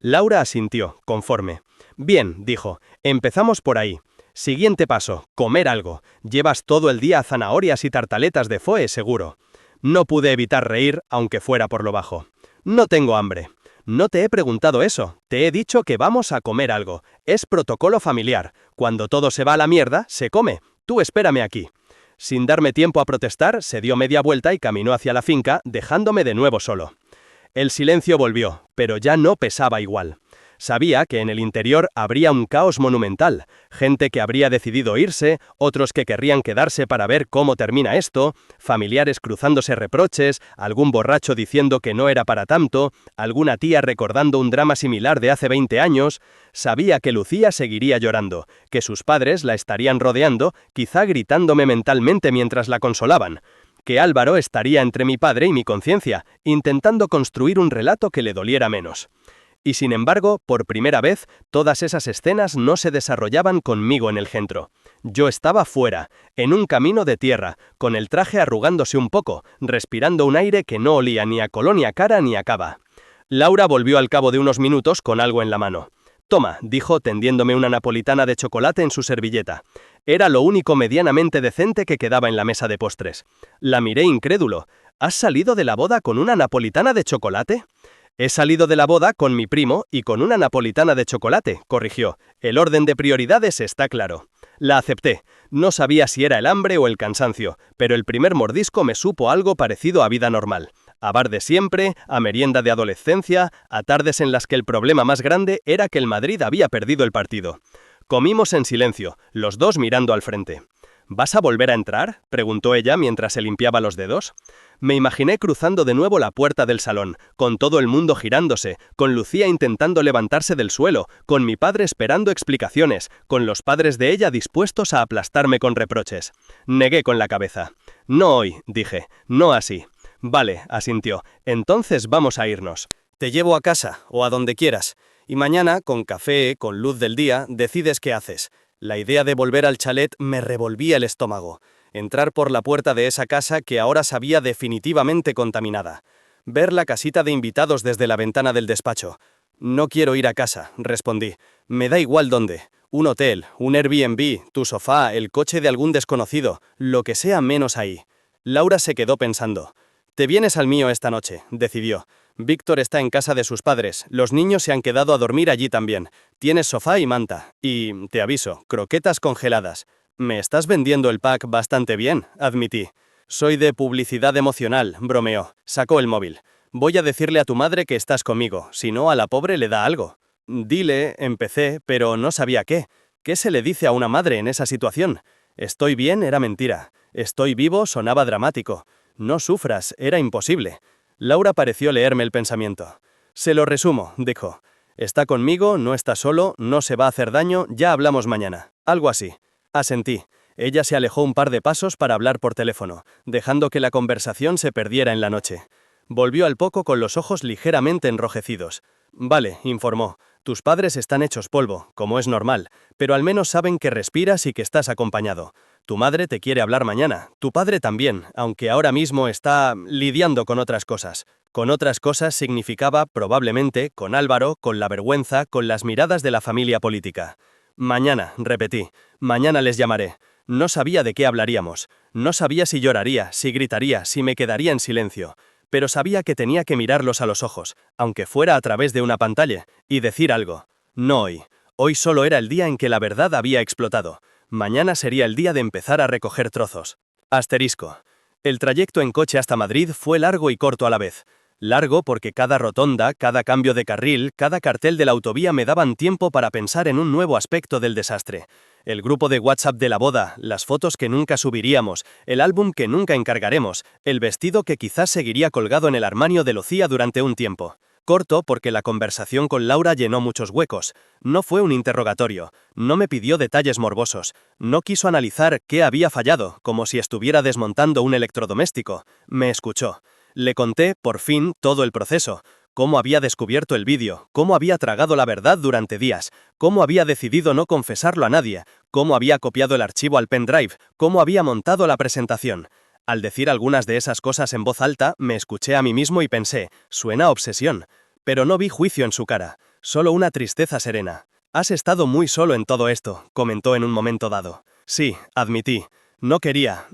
Laura asintió, conforme. Bien, dijo, empezamos por ahí. Siguiente paso, comer algo. Llevas todo el día zanahorias y tartaletas de foie, seguro. No pude evitar reír, aunque fuera por lo bajo. No tengo hambre. No te he preguntado eso, te he dicho que vamos a comer algo. Es protocolo familiar. Cuando todo se va a la mierda, se come. Tú espérame aquí. Sin darme tiempo a protestar, se dio media vuelta y caminó hacia la finca, dejándome de nuevo solo. El silencio volvió, pero ya no pesaba igual. Sabía que en el interior habría un caos monumental, gente que habría decidido irse, otros que querrían quedarse para ver cómo termina esto, familiares cruzándose reproches, algún borracho diciendo que no era para tanto, alguna tía recordando un drama similar de hace 20 años. Sabía que Lucía seguiría llorando, que sus padres la estarían rodeando, quizá gritándome mentalmente mientras la consolaban, que Álvaro estaría entre mi padre y mi conciencia, intentando construir un relato que le doliera menos. Y sin embargo, por primera vez, todas esas escenas no se desarrollaban conmigo en el centro. Yo estaba fuera, en un camino de tierra, con el traje arrugándose un poco, respirando un aire que no olía ni a colonia cara ni a cava. Laura volvió al cabo de unos minutos con algo en la mano. Toma, dijo tendiéndome una napolitana de chocolate en su servilleta. Era lo único medianamente decente que quedaba en la mesa de postres. La miré incrédulo. ¿Has salido de la boda con una napolitana de chocolate? He salido de la boda con mi primo y con una napolitana de chocolate, corrigió. El orden de prioridades está claro. La acepté. No sabía si era el hambre o el cansancio, pero el primer mordisco me supo algo parecido a vida normal. A bar de siempre, a merienda de adolescencia, a tardes en las que el problema más grande era que el Madrid había perdido el partido. Comimos en silencio, los dos mirando al frente. ¿Vas a volver a entrar?, preguntó ella mientras se limpiaba los dedos. Me imaginé cruzando de nuevo la puerta del salón, con todo el mundo girándose, con Lucía intentando levantarse del suelo, con mi padre esperando explicaciones, con los padres de ella dispuestos a aplastarme con reproches. Negué con la cabeza. No hoy, dije, no así. Vale, asintió, entonces vamos a irnos. Te llevo a casa, o a donde quieras, y mañana, con café, con luz del día, decides qué haces. La idea de volver al chalet me revolvía el estómago. Entrar por la puerta de esa casa que ahora sabía definitivamente contaminada. Ver la casita de invitados desde la ventana del despacho. No quiero ir a casa, respondí. Me da igual dónde. Un hotel, un Airbnb, tu sofá, el coche de algún desconocido, lo que sea menos ahí. Laura se quedó pensando. Te vienes al mío esta noche, decidió. Víctor está en casa de sus padres, los niños se han quedado a dormir allí también. Tienes sofá y manta. Y, te aviso, croquetas congeladas. Me estás vendiendo el pack bastante bien, admití. Soy de publicidad emocional, bromeó. Sacó el móvil. Voy a decirle a tu madre que estás conmigo, si no a la pobre le da algo. Dile, empecé, pero no sabía qué. ¿Qué se le dice a una madre en esa situación? Estoy bien era mentira. Estoy vivo sonaba dramático. No sufras, era imposible. Laura pareció leerme el pensamiento. Se lo resumo, dijo. Está conmigo, no está solo, no se va a hacer daño, ya hablamos mañana. Algo así. Asentí. Ella se alejó un par de pasos para hablar por teléfono, dejando que la conversación se perdiera en la noche. Volvió al poco con los ojos ligeramente enrojecidos. Vale, informó. Tus padres están hechos polvo, como es normal, pero al menos saben que respiras y que estás acompañado. Tu madre te quiere hablar mañana, tu padre también, aunque ahora mismo está lidiando con otras cosas. Con otras cosas significaba, probablemente, con Álvaro, con la vergüenza, con las miradas de la familia política. Mañana, repetí, mañana les llamaré. No sabía de qué hablaríamos. No sabía si lloraría, si gritaría, si me quedaría en silencio. Pero sabía que tenía que mirarlos a los ojos, aunque fuera a través de una pantalla, y decir algo. No hoy. Hoy solo era el día en que la verdad había explotado. Mañana sería el día de empezar a recoger trozos. Asterisco. El trayecto en coche hasta Madrid fue largo y corto a la vez. Largo porque cada rotonda, cada cambio de carril, cada cartel de la autovía me daban tiempo para pensar en un nuevo aspecto del desastre. El grupo de WhatsApp de la boda, las fotos que nunca subiríamos, el álbum que nunca encargaremos, el vestido que quizás seguiría colgado en el armario de Lucía durante un tiempo. Corto porque la conversación con Laura llenó muchos huecos. No fue un interrogatorio, no me pidió detalles morbosos, no quiso analizar qué había fallado, como si estuviera desmontando un electrodoméstico. Me escuchó. Le conté, por fin, todo el proceso. Cómo había descubierto el vídeo, cómo había tragado la verdad durante días, cómo había decidido no confesarlo a nadie, cómo había copiado el archivo al pendrive, cómo había montado la presentación. Al decir algunas de esas cosas en voz alta, me escuché a mí mismo y pensé, suena a obsesión. Pero no vi juicio en su cara, solo una tristeza serena. Has estado muy solo en todo esto, comentó en un momento dado. Sí, admití. No quería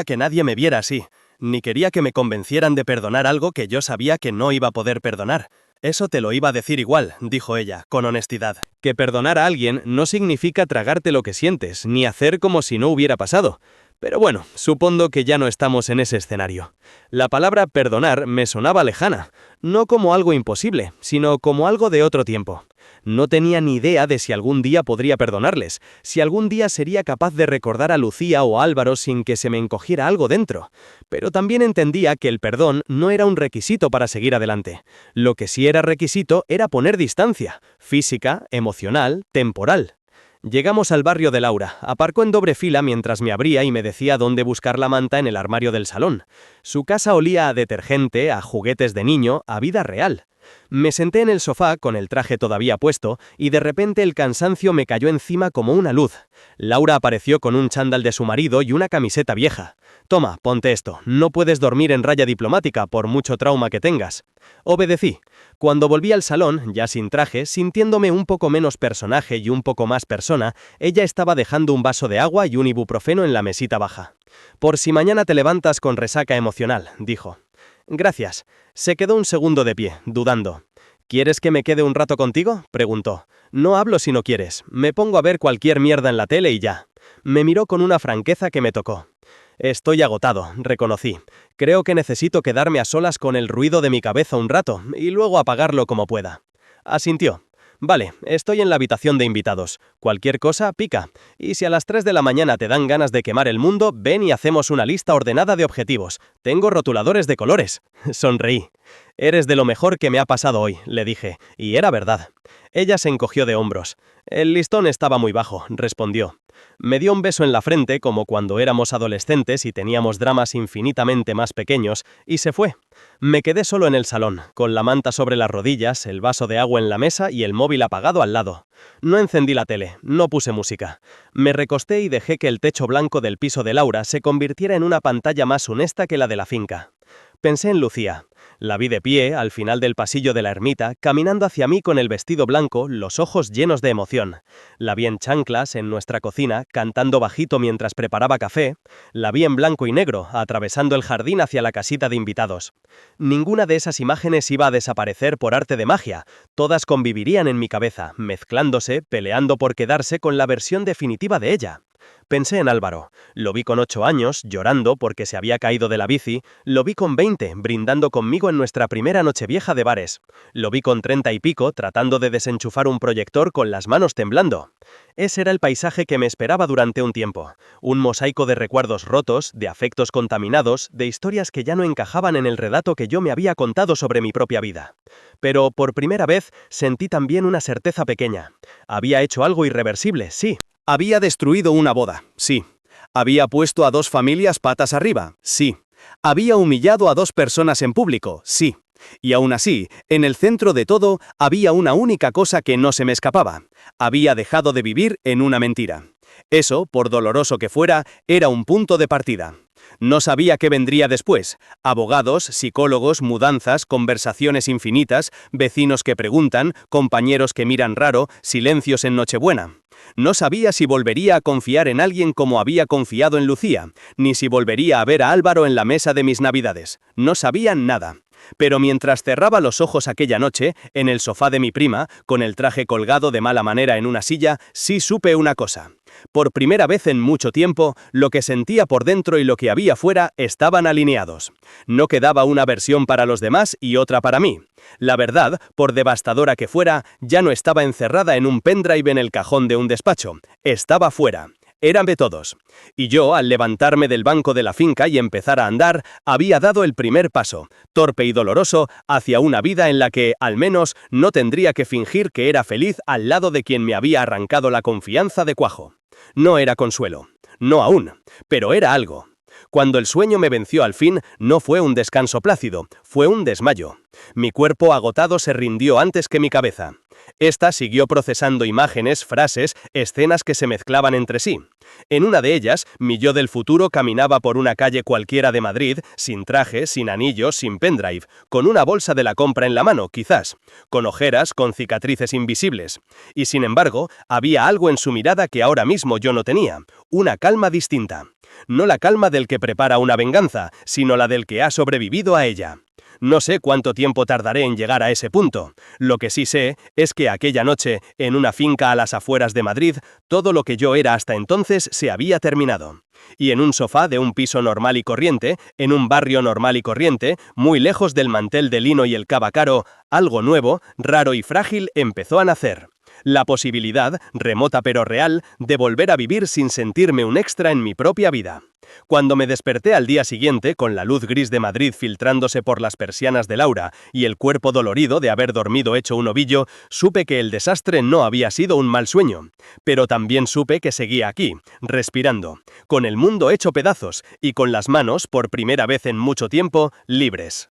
que nadie me viera así. Ni quería que me convencieran de perdonar algo que yo sabía que no iba a poder perdonar. Eso te lo iba a decir igual, dijo ella, con honestidad. Que perdonar a alguien no significa tragarte lo que sientes, ni hacer como si no hubiera pasado. Pero bueno, supongo que ya no estamos en ese escenario. La palabra perdonar me sonaba lejana, no como algo imposible, sino como algo de otro tiempo. No tenía ni idea de si algún día podría perdonarles, si algún día sería capaz de recordar a Lucía o a Álvaro sin que se me encogiera algo dentro. Pero también entendía que el perdón no era un requisito para seguir adelante. Lo que sí era requisito era poner distancia, física, emocional, temporal. Llegamos al barrio de Laura, aparcó en doble fila mientras me abría y me decía dónde buscar la manta en el armario del salón. Su casa olía a detergente, a juguetes de niño, a vida real. Me senté en el sofá con el traje todavía puesto y de repente el cansancio me cayó encima como una luz. Laura apareció con un chándal de su marido y una camiseta vieja. Toma, ponte esto, no puedes dormir en raya diplomática por mucho trauma que tengas. Obedecí. Cuando volví al salón, ya sin traje, sintiéndome un poco menos personaje y un poco más persona, ella estaba dejando un vaso de agua y un ibuprofeno en la mesita baja. Por si mañana te levantas con resaca emocional, dijo. Gracias. Se quedó un segundo de pie, dudando. ¿Quieres que me quede un rato contigo?, preguntó. No hablo si no quieres. Me pongo a ver cualquier mierda en la tele y ya. Me miró con una franqueza que me tocó. Estoy agotado, reconocí. Creo que necesito quedarme a solas con el ruido de mi cabeza un rato y luego apagarlo como pueda. Asintió. Vale, estoy en la habitación de invitados. Cualquier cosa, pica. Y si a las 3 de la mañana te dan ganas de quemar el mundo, ven y hacemos una lista ordenada de objetivos. Tengo rotuladores de colores. Sonreí. Eres de lo mejor que me ha pasado hoy, le dije, y era verdad. Ella se encogió de hombros. El listón estaba muy bajo, respondió. Me dio un beso en la frente como cuando éramos adolescentes y teníamos dramas infinitamente más pequeños, y se fue. Me quedé solo en el salón, con la manta sobre las rodillas, el vaso de agua en la mesa y el móvil apagado al lado. No encendí la tele, no puse música. Me recosté y dejé que el techo blanco del piso de Laura se convirtiera en una pantalla más honesta que la de la finca. Pensé en Lucía. La vi de pie, al final del pasillo de la ermita, caminando hacia mí con el vestido blanco, los ojos llenos de emoción. La vi en chanclas, en nuestra cocina, cantando bajito mientras preparaba café. La vi en blanco y negro, atravesando el jardín hacia la casita de invitados. Ninguna de esas imágenes iba a desaparecer por arte de magia. Todas convivirían en mi cabeza, mezclándose, peleando por quedarse con la versión definitiva de ella. Pensé en Álvaro. Lo vi con 8 años, llorando porque se había caído de la bici. Lo vi con 20, brindando conmigo en nuestra primera nochevieja de bares. Lo vi con 30 y pico, tratando de desenchufar un proyector con las manos temblando. Ese era el paisaje que me esperaba durante un tiempo. Un mosaico de recuerdos rotos, de afectos contaminados, de historias que ya no encajaban en el relato que yo me había contado sobre mi propia vida. Pero por primera vez sentí también una certeza pequeña. Había hecho algo irreversible, sí. Había destruido una boda, sí. Había puesto a 2 familias patas arriba, sí. Había humillado a 2 personas en público, sí. Y aún así, en el centro de todo, había una única cosa que no se me escapaba. Había dejado de vivir en una mentira. Eso, por doloroso que fuera, era un punto de partida. No sabía qué vendría después. Abogados, psicólogos, mudanzas, conversaciones infinitas, vecinos que preguntan, compañeros que miran raro, silencios en Nochebuena. No sabía si volvería a confiar en alguien como había confiado en Lucía, ni si volvería a ver a Álvaro en la mesa de mis navidades. No sabía nada. Pero mientras cerraba los ojos aquella noche, en el sofá de mi prima, con el traje colgado de mala manera en una silla, sí supe una cosa. Por primera vez en mucho tiempo, lo que sentía por dentro y lo que había fuera estaban alineados. No quedaba una versión para los demás y otra para mí. La verdad, por devastadora que fuera, ya no estaba encerrada en un pendrive en el cajón de un despacho. Estaba fuera. Eran de todos. Y yo, al levantarme del banco de la finca y empezar a andar, había dado el primer paso, torpe y doloroso, hacia una vida en la que, al menos, no tendría que fingir que era feliz al lado de quien me había arrancado la confianza de cuajo. No era consuelo. No aún. Pero era algo. Cuando el sueño me venció al fin, no fue un descanso plácido, fue un desmayo. Mi cuerpo agotado se rindió antes que mi cabeza. Esta siguió procesando imágenes, frases, escenas que se mezclaban entre sí. En una de ellas, mi yo del futuro caminaba por una calle cualquiera de Madrid, sin traje, sin anillos, sin pendrive, con una bolsa de la compra en la mano, quizás, con ojeras, con cicatrices invisibles. Y sin embargo, había algo en su mirada que ahora mismo yo no tenía, una calma distinta. No la calma del que prepara una venganza, sino la del que ha sobrevivido a ella. No sé cuánto tiempo tardaré en llegar a ese punto. Lo que sí sé es que aquella noche, en una finca a las afueras de Madrid, todo lo que yo era hasta entonces se había terminado. Y en un sofá de un piso normal y corriente, en un barrio normal y corriente, muy lejos del mantel de lino y el cava caro, algo nuevo, raro y frágil empezó a nacer. La posibilidad, remota pero real, de volver a vivir sin sentirme un extra en mi propia vida. Cuando me desperté al día siguiente, con la luz gris de Madrid filtrándose por las persianas de Laura y el cuerpo dolorido de haber dormido hecho un ovillo, supe que el desastre no había sido un mal sueño. Pero también supe que seguía aquí, respirando, con el mundo hecho pedazos y con las manos, por primera vez en mucho tiempo, libres.